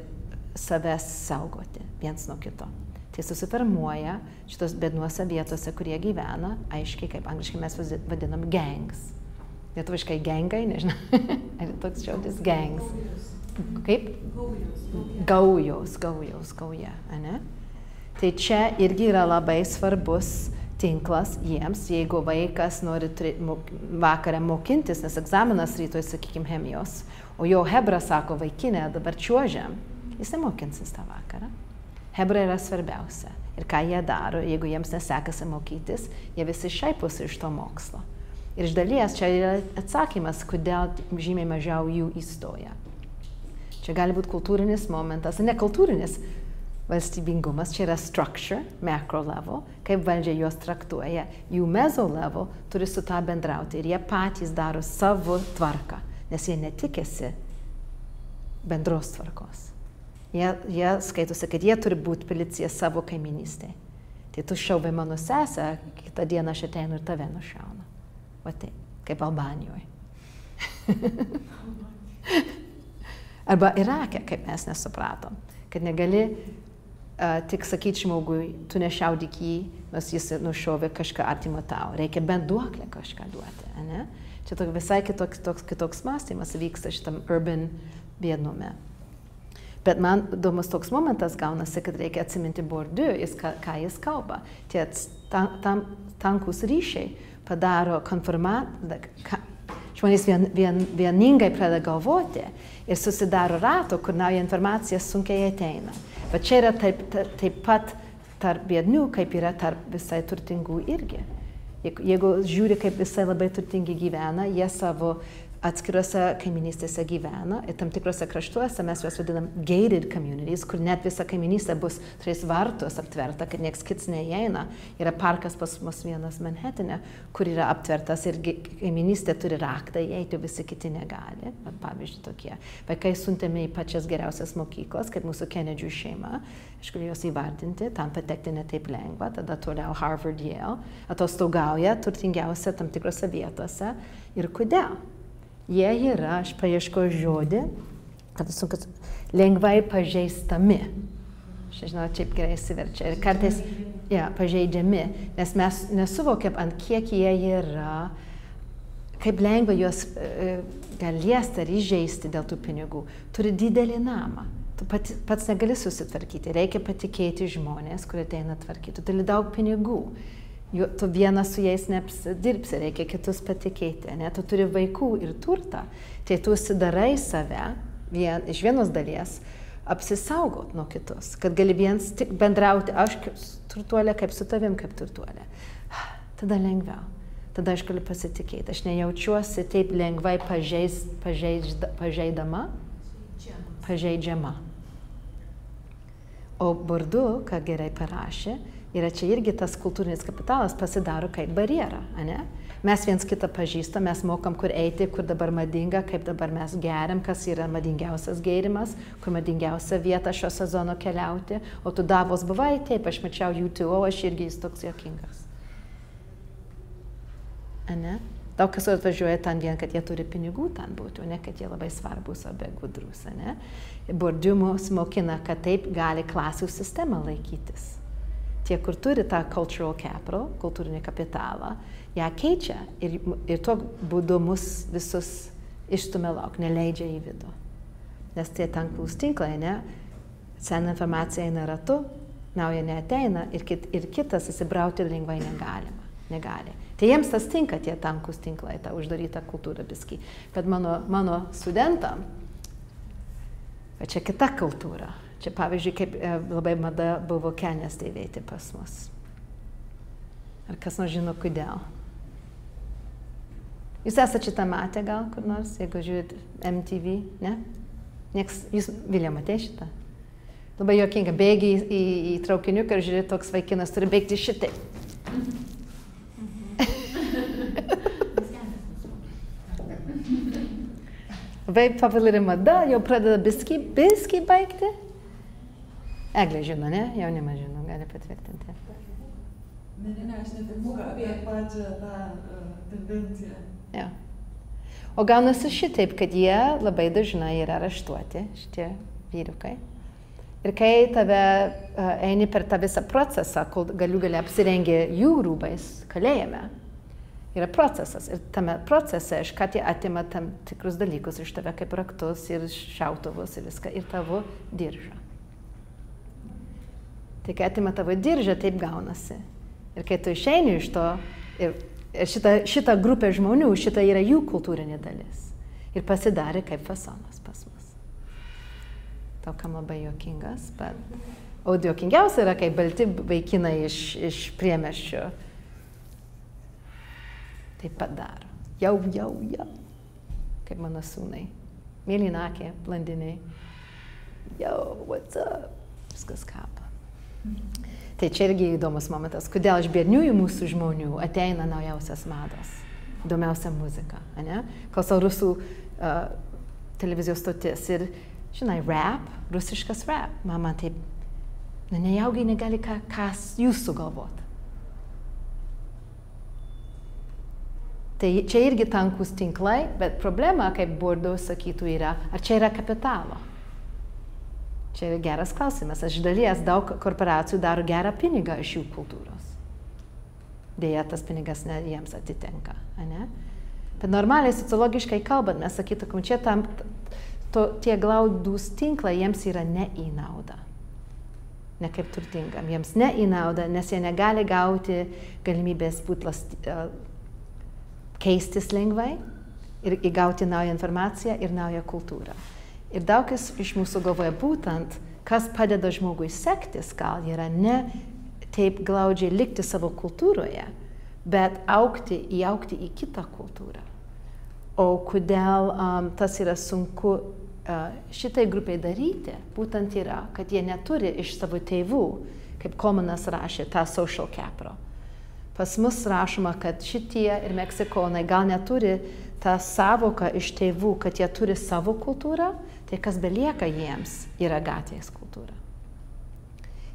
Speaker 2: savęs saugoti viens nuo kito. Tai susiformuoja šitos bednuose vietose, kurie gyvena, aiškiai, kaip angliškai mes vadinam gangs. Lietuviškai gangai, nežinau, ar toks žodis gangs. Kaip? Gaujos, gauja, ane? Tai čia irgi yra labai svarbus tinklas jiems, jeigu vaikas nori vakarą mokintis, nes egzaminas rytoj, sakykime, chemijos, o jo hebra sako, vaikinė, dabar čiuožiam, jis nemokinsis tą vakarą. Hebra yra svarbiausia. Ir ką jie daro, jeigu jiems nesekasi mokytis, jie visi šaiposi iš to mokslo. Ir iš dalies čia yra atsakymas, kodėl žymiai mažiau jų įstoja. Čia gali būti kultūrinis momentas, ne kultūrinis valstybingumas, čia yra structure, macro level, kaip valdžia juos traktuoja. Jų meso level turi su tą bendrauti ir jie patys daro savo tvarką, nes jie netikėsi bendros tvarkos. Jie skaitosi, kad jie turi būti policija savo kaiminystėje. Tai tu šauvai mano sesę, kitą dieną aš ateinu ir tave nušauna. Va taip, kaip Albanijoje. Arba Irake, kaip mes nesupratom, kad negali tik sakyti žmogui, tu nešaudyk jį, nors jis nušovė kažką artimo tau. Reikia bent duoklę kažką duoti. Ne? Čia visai kitoks mąstymas vyksta šitam urban biednume. Bet man įdomus toks momentas gaunasi, kad reikia atsiminti Bourdieu, ką jis kalba. Tie tankus ryšiai padaro žmonės vieningai pradeda galvoti ir susidaro rato, kur nauja informacija sunkiai ateina. Bet čia yra taip pat tarp biednių, kaip yra tarp visai turtingų irgi. Jeigu žiūri, kaip visai labai turtingi gyvena, jie savo atskiruose kaiminystėse gyvena ir tam tikrose kraštuose mes juos vadinam gated communities, kur net visa kaiminystė bus turės vartus aptverta, kad nieks kits neįeina. Yra parkas pas mus vienas Manhattane, kur yra aptvertas ir kaiminystė turi raktą įeiti, visi kiti negali. Pavyzdžiui, tokie. Vaikai siuntėme į pačias geriausias mokyklas, kaip mūsų Kennedy šeima. Aš galiu juos įvardinti, tam patekti netaip lengva, tada toliau Harvard, Yale, atostogauja turtingiausia tam tikrose vietose. Ir kodėl? Jie yra, aš paieškoju žodį, kad sunku, lengvai pažeistami. Aš nežinau, čia gerai įsiverčia. Ir kartais pažeidžiami, nes mes nesuvokiam, ant kiek jie yra, kaip lengva juos liesti ar įžeisti dėl tų pinigų. Turi didelį namą. Tu pats negali susitvarkyti. Reikia patikėti žmonės, kurie ateina tvarkyti. Tu turi daug pinigų. Tu vienas su jais neapsidirbsi, reikia kitus patikėti, ne? Tu turi vaikų ir turtą, tai tu sudarai save iš vienos dalies apsisaugot nuo kitus, kad gali viens tik bendrauti, aš turtuolė kaip su tavim kaip turtuolė. Tada lengviau, tada aš galiu pasitikėti, aš nejaučiuosi taip lengvai pažeidžiama. O Bourdieu, ką gerai parašė, ir čia irgi tas kultūrinis kapitalas pasidaro kaip barjerą, ane? Mes viens kitą pažįstam, mes mokam, kur eiti, kur dabar madinga, kaip dabar mes geriam, kas yra madingiausias gėrimas, kur madingiausia vieta šio sezono keliauti, o tu Davos buvai, taip, aš mačiau YouTube, o aš irgi jis toks juokingas. Ane? Daug kas atvažiuoja ten vien, kad jie turi pinigų ten būti, o ne kad jie labai svarbus arba gudrus, ane? Bourdieu mus mokina, kad taip gali klasių sistemą laikytis. Tie, kur turi tą cultural capital, kultūrinį kapitalą, ją keičia ir tuo būdu mus visus išstumia lauk, neleidžia į vidų. Nes tie tanklūs tinklai, ne, sena informacija eina ratu, nauja neateina ir kitas įsibrauti lengvai negali. Tai jiems tas tinka, tie tanklūs tinklai, ta uždaryta kultūra biski. Bet mano studentam, čia kita kultūra. Čia pavyzdžiui, kaip labai mada buvo kelnes dėvėti pas mus. Ar kas nors žino, kodėl? Jūs esate šitą matę gal kur nors, jeigu žiūrit MTV, ne? Jūs, Vilija, matė šitą? Labai juokinga, bėgi į traukiniuką ir žiūrėt, toks vaikinas turi bėgti šitai. Labai populiari mada, jau pradeda biskį baigti. Eglė žino, ne? Jaunimas žino, gali patvirtinti.
Speaker 7: Ne, aš netimau apie pačią tą tendenciją.
Speaker 2: Ja. O gaunasi šitaip, kad jie labai dažnai yra areštuoti, šitie vyrukai. Ir kai tave eini per tą visą procesą, kol galiu apsirengia jų rūbais kalėjime, yra procesas. Ir tame procese iš ką jie atima tam tikrus dalykus iš tave, kaip raktus ir šautuvus ir viską, ir tavo diržą. Tai kai atima tavo diržą, taip gaunasi. Ir kai tu išeini iš to, ir šita grupė žmonių, šita yra jų kultūrinė dalis. Ir pasidarė kaip fasonas pas mus. Taukam labai juokingas, bet... O juokingiausia yra, kai balti vaikinai iš priemiesčio taip pat daro. Jau. Kaip mano sūnai. Mėlynakė, blondiniai. Yo, what's up? Viskas kapa. Tai čia irgi įdomus momentas, kodėl iš biedniųjų mūsų žmonių ateina naujausias mados, įdomiausia muzika, ne? Klausau rusų televizijos stotis ir, žinai, rap, rusiškas rap, mama taip, nejaugi negali kas jūs sugalvot. Tai čia irgi tankus tinklai, bet problema, kaip Bordo sakytų, yra, ar čia yra kapitalo? Čia yra geras klausimas. Iš dalies daug korporacijų daro gerą pinigą iš jų kultūros. Deja, tas pinigas ne jiems atitenka. Ne? Bet normaliai, sociologiškai kalbant, mes sakytume, čia tie glaudūs tinklai jiems yra ne į naudą. Ne kaip turtingam. Jiems ne į naudą, nes jie negali gauti galimybės keistis lengvai ir įgauti naują informaciją ir naują kultūrą. Ir daugas iš mūsų galvoja būtent, kas padeda žmogui sektis, gal yra ne taip glaudžiai likti savo kultūroje, bet įaugti į kitą kultūrą. O kodėl tas yra sunku šitai grupiai daryti, būtent yra, kad jie neturi iš savo tėvų, kaip Komanas rašė, tą social capital. Pas mus rašoma, kad šitie ir meksikonai gal neturi tą savoką iš tėvų, kad jie turi savo kultūrą, tai kas belieka jiems yra gatvės kultūra.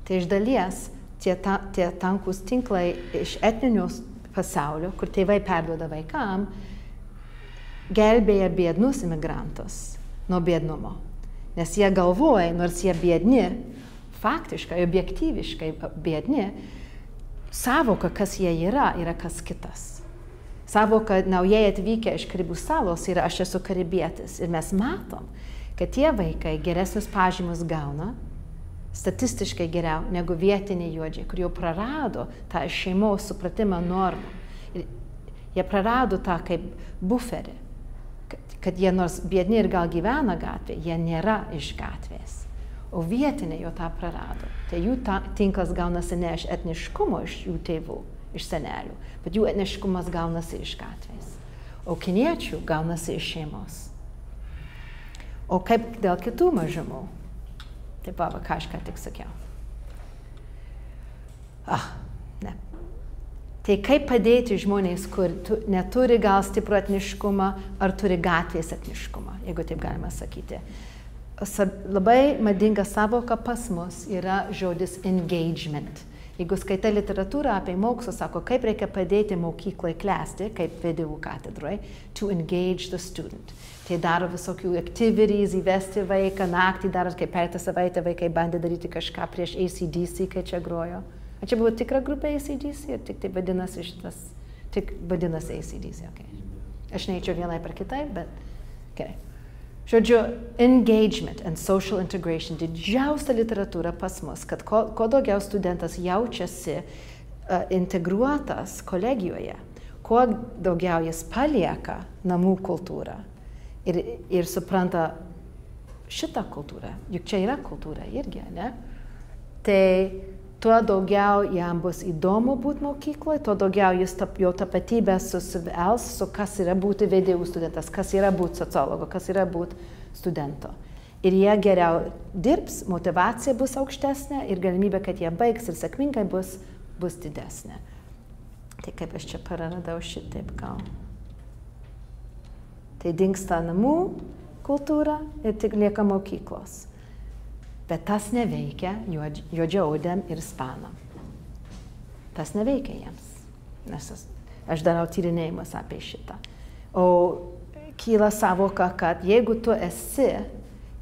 Speaker 2: Tai iš dalies tie tankus tinklai iš etninio pasaulio, kur tėvai perduoda vaikam, gelbėja biednus imigrantus nuo biednumo. Nes jie galvoja, nors jie biedni, faktiškai, objektyviškai biedni, savoka, kas jie yra kas kitas. Savoka naujai atvykę iš Karibų salos yra aš esu karibietis. Ir mes matom, kad tie vaikai geresnius pažymus gauna, statistiškai geriau negu vietiniai juodžiai, kur jau prarado tą šeimos supratimą normų. Ir jie prarado tą kaip buferį, kad jie nors biedni ir gal gyvena gatvėje, jie nėra iš gatvės. O vietiniai jau tą prarado. Tai jų tinklas gaunasi ne iš etniškumo iš jų tėvų, iš senelių, bet jų etniškumas gaunasi iš gatvės. O kiniečių gaunasi iš šeimos. O kaip dėl kitų mažumų? Taip va, ką aš ką tik sakiau. Ne. Tai kaip padėti žmonės, kur neturi gal stiprų etniškumą, ar turi gatvės etniškumą, jeigu taip galima sakyti. Labai madinga savoka pas mus yra žodis engagement. Jeigu skaitai literatūrą apie mokslą, sako, kaip reikia padėti mokyklai klesti, kaip VDU katedroje, to engage the student. Tai daro visokių activities, įvesti vaiką, naktį daro, kaip pereitą savaitę vaikai bandė daryti kažką prieš AC/DC, kai čia grojo. Ar čia buvo tikra grupė AC/DC ir tik tai vadinasi šitas, tik vadinasi AC/DC, okay. Aš neįčiau vienai per kitai, bet gerai. Žodžiu, engagement and social integration, didžiausia literatūra pas mus, kad kuo daugiau studentas jaučiasi integruotas kolegijoje, kuo daugiau jis palieka namų kultūrą ir supranta šitą kultūrą, juk čia yra kultūra irgi, ne? Tai tuo daugiau jam bus įdomu būti mokykloje, tuo daugiau jo tapatybė susivels su kas yra būti VDU studentas, kas yra būti sociologo, kas yra būti studento. Ir jie geriau dirbs, motivacija bus aukštesnė ir galimybė, kad jie baigs ir sėkmingai bus didesnė. Tai kaip aš čia praradau šitaip gal. Tai dingsta namų kultūra ir tik lieka mokyklos. Bet tas neveikia juodžiaudėm ir ispanam. Tas neveikia jiems. Nes aš darau tyrinėjimus apie šitą. O kyla savoka, kad jeigu tu esi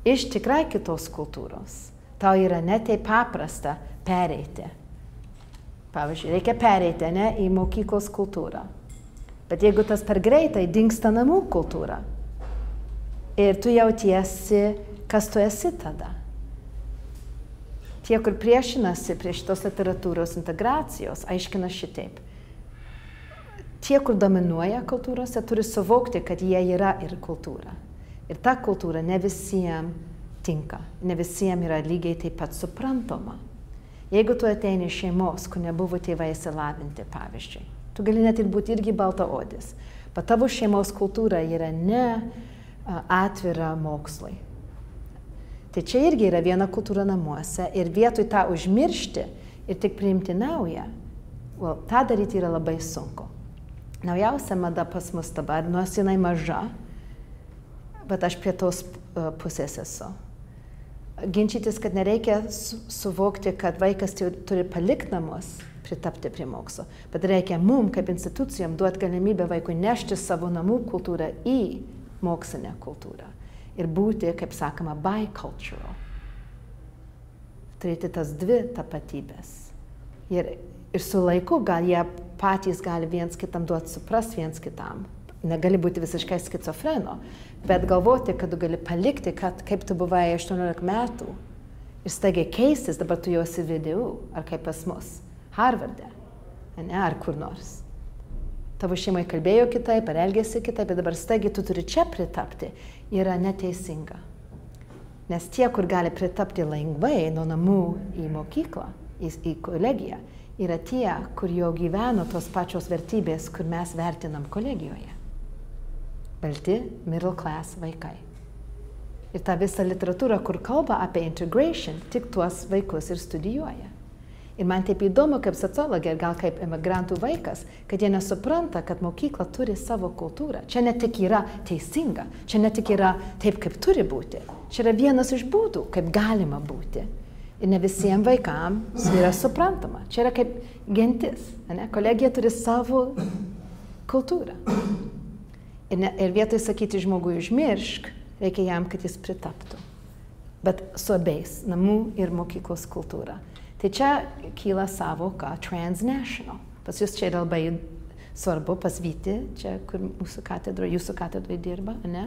Speaker 2: iš tikrai kitos kultūros, tau yra ne taip paprasta pereiti. Pavyzdžiui, reikia pereiti į mokyklos kultūrą. Bet jeigu tas per greitai dingsta namų kultūra ir tu jautiesi, kas tu esi tada. Tie, kur priešinasi prie šitos literatūros integracijos, aiškina šitaip. Tie, kur dominuoja kultūrose, turi suvokti, kad jie yra ir kultūra. Ir ta kultūra ne visiems tinka, ne visiems yra lygiai taip pat suprantama. Jeigu tu ateini iš šeimos, kur nebuvo tėvai išsilavinti, pavyzdžiui, tu gali net ir būti irgi baltaodis, bet tavo šeimos kultūra yra ne atvira mokslui. Tai čia irgi yra viena kultūra namuose ir vietoj tą užmiršti ir tik priimti naują, tą daryti yra labai sunku. Naujausia mada pas mus dabar, nors jinai maža, bet aš prie tos pusės esu. Ginčytis, kad nereikia suvokti, kad vaikas turi palikti namus, pritapti prie mokslo, bet reikia mums, kaip institucijom, duoti galimybę vaikui nešti savo namų kultūrą į mokslinę kultūrą. Ir būti, kaip sakoma, bicultural. Turėti tas dvi tapatybės. Ir su laiku gal jie patys gali viens kitam duoti suprast viens kitam. Negali būti visiškai skizofreno, bet galvoti, kad tu gali palikti, kad kaip tu buvai 18 metų ir staigiai keistis, dabar tu jau esi VDU, ar kaip pas mus, Harvarde, ar kur nors. Tavo šeimai kalbėjo kitaip, ar elgėsi kitaip, bet dabar staigiai tu turi čia pritapti, yra neteisinga. Nes tie, kur gali pritapti lengvai nuo namų į mokyklą, į kolegiją, yra tie, kur jau gyveno tos pačios vertybės, kur mes vertinam kolegijoje. Balti, middle class vaikai. Ir ta visa literatūra, kur kalba apie integration, tik tuos vaikus ir studijuoja. Ir man taip įdomu kaip sociologė ir gal kaip emigrantų vaikas, kad jie nesupranta, kad mokykla turi savo kultūrą. Čia ne tik yra teisinga, čia ne tik yra taip, kaip turi būti. Čia yra vienas iš būdų, kaip galima būti. Ir ne visiems vaikams yra suprantama. Čia yra kaip gentis. Kolegija turi savo kultūrą. Ir vietoj sakyti žmogui užmiršk, reikia jam, kad jis pritaptų. Bet su abiejais, namų ir mokyklos kultūra. Tai čia kyla savoka transnational. Pas jūs čia yra labai svarbu pasvyti, čia kur mūsų katedroje, jūsų katedroje dirba, ne?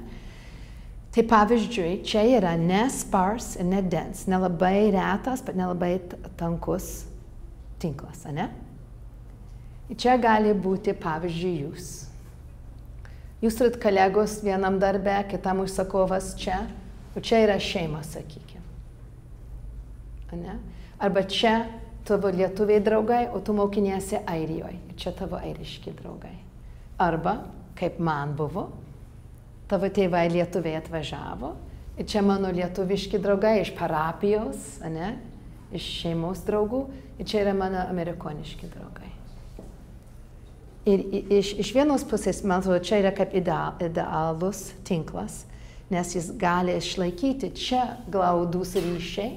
Speaker 2: Tai pavyzdžiui, čia yra ne sparse ir ne dense, nelabai retas, bet nelabai tankus tinklas, ne? Ir čia gali būti, pavyzdžiui, jūs. Jūs turit kolegos vienam darbe, kitam užsakovas čia, o čia yra šeima, sakykime. Ne? Arba čia tavo lietuviai draugai, o tu mokiniesi Airijoje. Ir čia tavo airiški draugai. Arba, kaip man buvo, tavo tėvai lietuviai atvažiavo, ir čia mano lietuviški draugai iš parapijos, ne? Iš šeimos draugų, ir čia yra mano amerikoniški draugai. Ir iš vienos pusės, man atrodo, čia yra kaip idealus tinklas, nes jis gali išlaikyti čia glaudus ryšiai,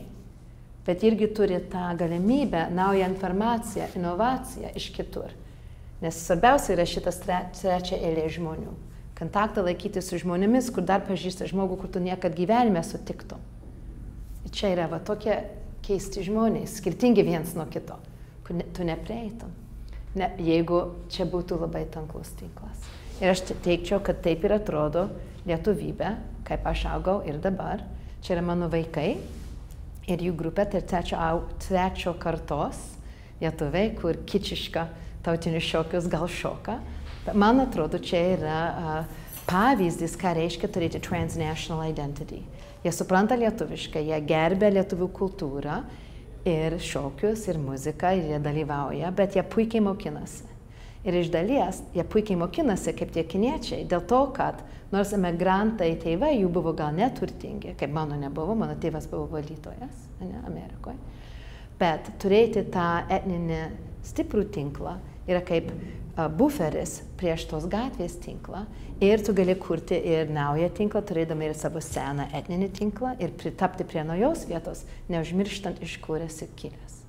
Speaker 2: bet irgi turi tą galimybę, naują informaciją, inovaciją iš kitur. Nes svarbiausia yra šitas trečia eilė žmonių. Kontaktą laikyti su žmonėmis, kur dar pažįsta žmogų, kur tu niekad gyvenime sutiktum. Ir čia yra tokie keisti žmonės, skirtingi viens nuo kito, kur tu neprieitum. Jeigu čia būtų labai tanklus tinklas. Ir aš teikčiau, kad taip ir atrodo lietuvybė, kaip aš augau ir dabar. Čia yra mano vaikai. Ir jų grupė, tai trečio kartos lietuviai, kur kičiška tautinius šokius gal šoka. Bet man atrodo, čia yra pavyzdys, ką reiškia turėti transnational identity. Jie supranta lietuviškai, jie gerbia lietuvių kultūrą ir šokius, ir muziką, ir jie dalyvauja, bet jie puikiai mokinasi. Ir iš dalies jie puikiai mokinasi kaip tie kiniečiai, dėl to, kad nors emigrantai tėvai jų buvo gal neturtingi, kaip mano nebuvo, mano tėvas buvo valytojas, ne, Amerikoje, bet turėti tą etninį stiprų tinklą yra kaip buferis prieš tos gatvės tinklą ir tu gali kurti ir naują tinklą, turėdami ir savo seną etninį tinklą ir pritapti prie naujos vietos, neužmirštant iš kur esi kilęs.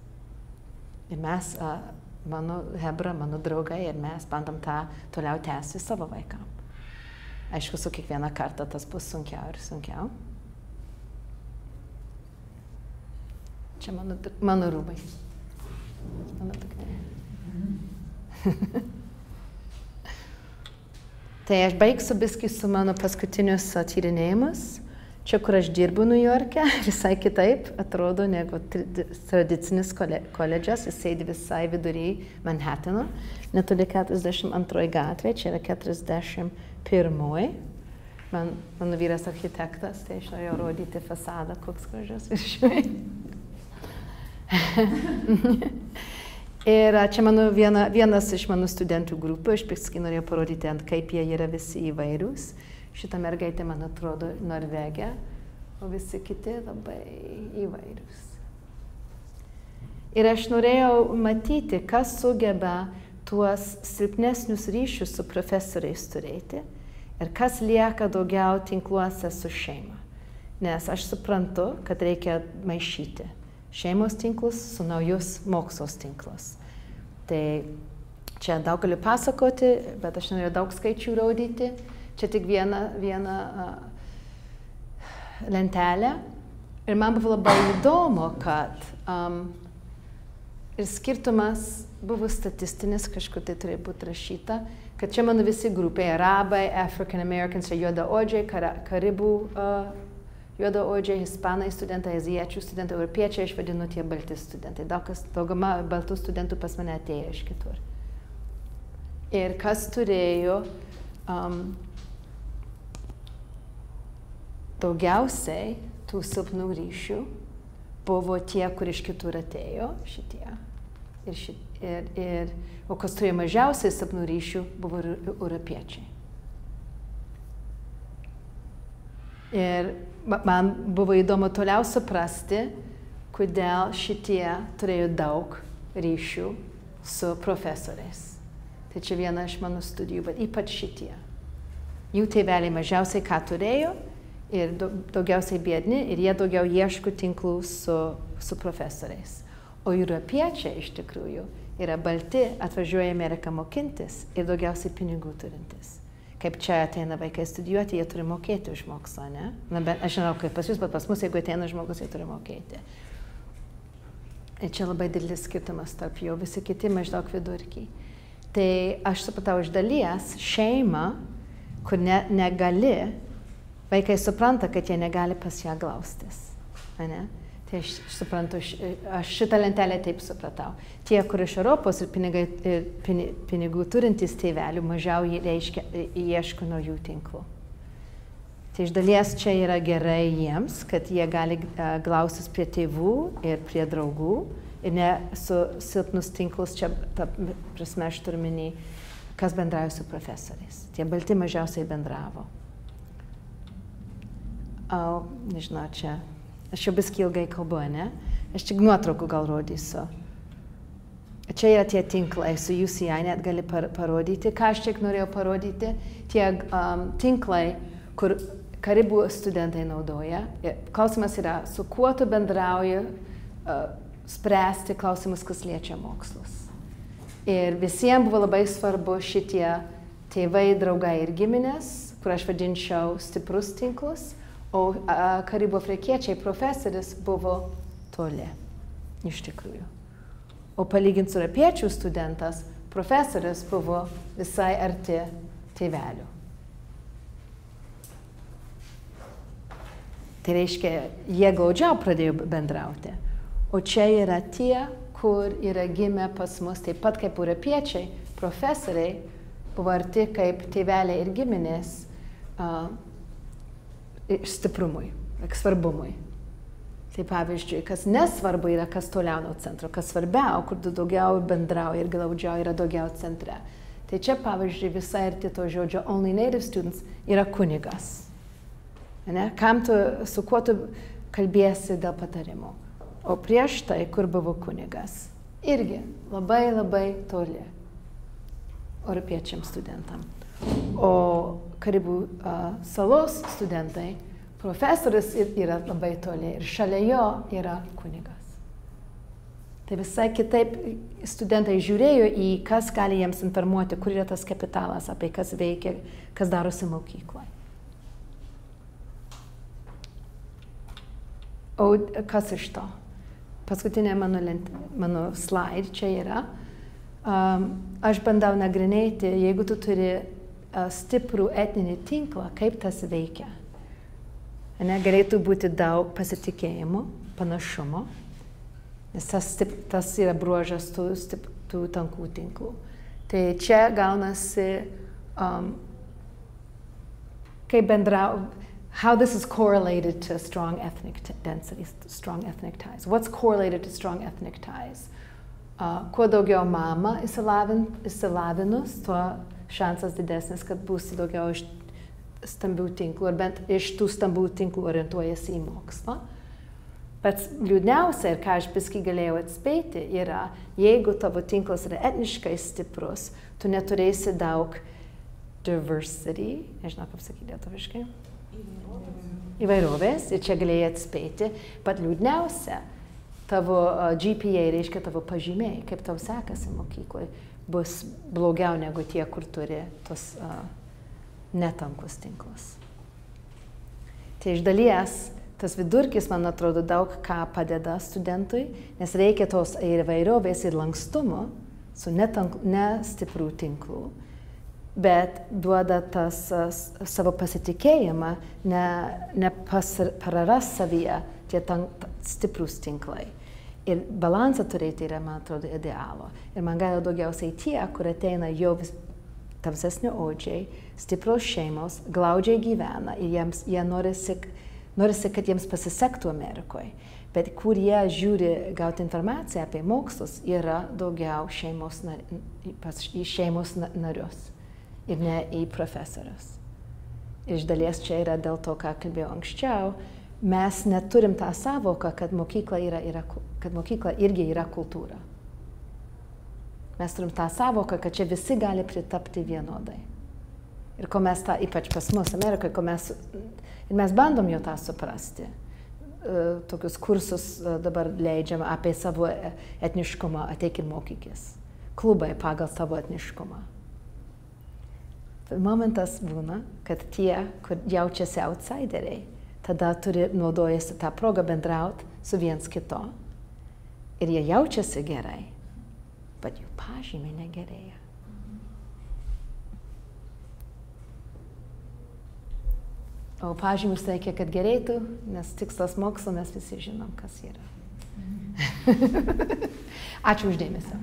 Speaker 2: Ir mes, mano hebra, mano draugai ir mes bandom tą toliau tęsti savo vaikam. Aišku, su kiekvieną kartą tas bus sunkiau ir sunkiau. Čia mano rūbai. Mano duktė. Tai aš baigsiu biskį su mano paskutinius tyrinėjimus. Čia, kur aš dirbu New York'e, visai kitaip atrodo negu tradicinis koledžas. Jis sėdi visai vidury Manhattano, netoli 42 gatvė, čia yra 41. Mano vyras architektas, tai aš norėjau rodyti fasadą, koks gražus viršuj. Ir čia vienas iš mano studentų grupių, aš paskui norėjau parodyti, kaip jie yra visi įvairūs. Šita mergaitė, man atrodo, Norvegė, o visi kiti labai įvairūs. Ir aš norėjau matyti, kas sugeba tuos silpnesnius ryšius su profesoriais turėti ir kas lieka daugiau tinkluose su šeima. Nes aš suprantu, kad reikia maišyti šeimos tinklus su naujus mokslos tinklus. Tai čia daug galiu pasakoti, bet aš norėjau daug skaičių rodyti. Čia tik viena lentelė. Ir man buvo labai įdomu, kad ir skirtumas buvo statistinis, kažkur tai turėjo būti rašyta, kad čia mano visi grupiai, arabai, African Americans, juodaodžiai, karibų juodaodžiai, hispanai studentai, azijiečių studentai, europiečiai, aš vadinu tie balti studentai. Dauguma baltų studentų pas mane atėjo iš kitur. Ir kas turėjo daugiausiai tų silpnų ryšių buvo tie, kur iš kitur atėjo, šitie. O kas turėjo mažiausiai silpnų ryšių buvo europiečiai. Ir man buvo įdomu toliau suprasti, kodėl šitie turėjo daug ryšių su profesoriais. Tai čia viena iš mano studijų, bet ypač šitie. Jų tėveliai mažiausiai ką turėjo ir daugiausiai biedni ir jie daugiau ieško tinklų su profesoriais. O europiečiai iš tikrųjų yra balti, atvažiuoja į Ameriką mokintis ir daugiausiai pinigų turintis. Kaip čia ateina vaikai studijuoti, jie turi mokėti už mokslą, ne? Na, bet aš žinau, kaip pas jūs, bet pas mus, jeigu ateina žmogus, jie turi mokėti. Ir čia labai didelis skirtumas tarp jų, visi kiti maždaug vidurkiai. Tai aš supratau iš dalies šeimą, kur negali, vaikai supranta, kad jie negali pas ją glaustis, ne? Tai aš suprantu, aš šitą lentelę taip supratau. Tie, kur iš Europos ir pinigų turintys tėvelių, mažiau ieško naujų tinklų. Tai iš dalies čia yra gerai jiems, kad jie gali glaustis prie tėvų ir prie draugų ir ne su silpnus tinklus, čia ta prasme aš turiu minį, kas bendrauja su profesoriais. Tie balti mažiausiai bendravo. Nežinau, čia. Aš jau biskį ilgai kalbu, ne? Aš tik nuotraukų gal rodysiu. Čia yra tie tinklai, su UCI net gali parodyti. Ką aš tik norėjau parodyti? Tie tinklai, kur karibų studentai naudoja. Klausimas yra, su kuo tu bendrauji, spręsti klausimus, kas liečia mokslus. Ir visiems buvo labai svarbu šitie tėvai, draugai ir giminės, kur aš vadinčiau stiprus tinklus. O karibų afrikiečiai profesoris buvo toli, iš tikrųjų. O palyginti su europiečių studentas, profesoris buvo visai arti tėvelių. Tai reiškia, jie glaudžiau pradėjo bendrauti. O čia yra tie, kur yra gimę pas mus, taip pat kaip europiečiai, profesoriai buvo arti kaip tėveliai ir giminės, stiprumui, svarbumui. Tai pavyzdžiui, kas nesvarbu yra, kas toliau nuo centro, kas svarbiau, kur tu daugiau bendrauji ir glaudžiau yra daugiau centre. Tai čia, pavyzdžiui, visai arti to žodžio only native students yra kunigas. Ne? Su kuo tu kalbėsi dėl patarimų. O prieš tai, kur buvo kunigas, irgi labai labai toli europiečiam studentam. O Karibų salos studentai, profesorius yra labai toli ir šalia jo yra kunigas. Tai visai kitaip studentai žiūrėjo į kas gali jiems informuoti, kur yra tas kapitalas, apie kas veikia, kas darosi mokykloje. O kas iš to? Paskutinė mano slide čia yra. Aš bandau nagrinėti, jeigu tu turi stiprų etninį tinklą, kaip tas veikia. Galėtų būti daug pasitikėjimo, panašumo, nes tas yra bruožas tų tankų tinklų. Tai čia gaunasi, kaip how this is correlated to strong ethnic density, strong ethnic ties. What's correlated to strong ethnic ties? Kuo daugiau mama įsilavinus, tuo šansas didesnis, kad būsi daugiau iš stambių tinklų, ar bent iš tų stambių tinklų orientuojasi į mokslą. Pats liūdniausia, ir ką aš biskį galėjau atspėti, yra, jeigu tavo tinklas yra etniškai stiprus, tu neturėsi daug diversity, nežinau kaip sakyti lietuviškai, įvairovės, ir čia galėjai atspėti, bet liūdniausia, tavo GPA, reiškia tavo pažymiai, kaip tau sekasi mokykloje, bus blogiau negu tie, kur turi tos netankus tinklus. Tai iš dalies, tas vidurkis, man atrodo, daug ką padeda studentui, nes reikia tos įvairovės ir lankstumo su nestiprų tinklų, bet duoda tas savo pasitikėjimą, nepraras savyje tie stiprus tinklai. Ir balansą turėti yra, man atrodo, idealo. Ir man gali daugiausiai tie, kur ateina jau tamsesni odžiai, stipros šeimos, glaudžiai gyvena ir jie norisi, kad jiems pasisektų Amerikoje. Bet kur jie žiūri gauti informaciją apie mokslus, yra daugiau į šeimos narius ir ne į profesorius. Iš dalies čia yra dėl to, ką kalbėjau anksčiau, mes neturim tą savoką, kad mokykla irgi yra kultūra. Mes turim tą savoką, kad čia visi gali pritapti vienodai. Ir ko mes tą, ypač pas mus Amerikoje, mes bandom jau tą suprasti. Tokius kursus dabar leidžiam apie savo etniškumą, ateik ir mokykis. Klubai pagal savo etniškumą. Momentas būna, kad tie, kur jaučiasi outsideriai, tada naudojasi tą progą bendrauti su viens kito. Ir jie jaučiasi gerai, bet jų pažymiai negerėja. O pažymius reikia, kad gerėtų, nes tikslas mokslo mes visi žinom, kas yra. Ačiū uždėmesį.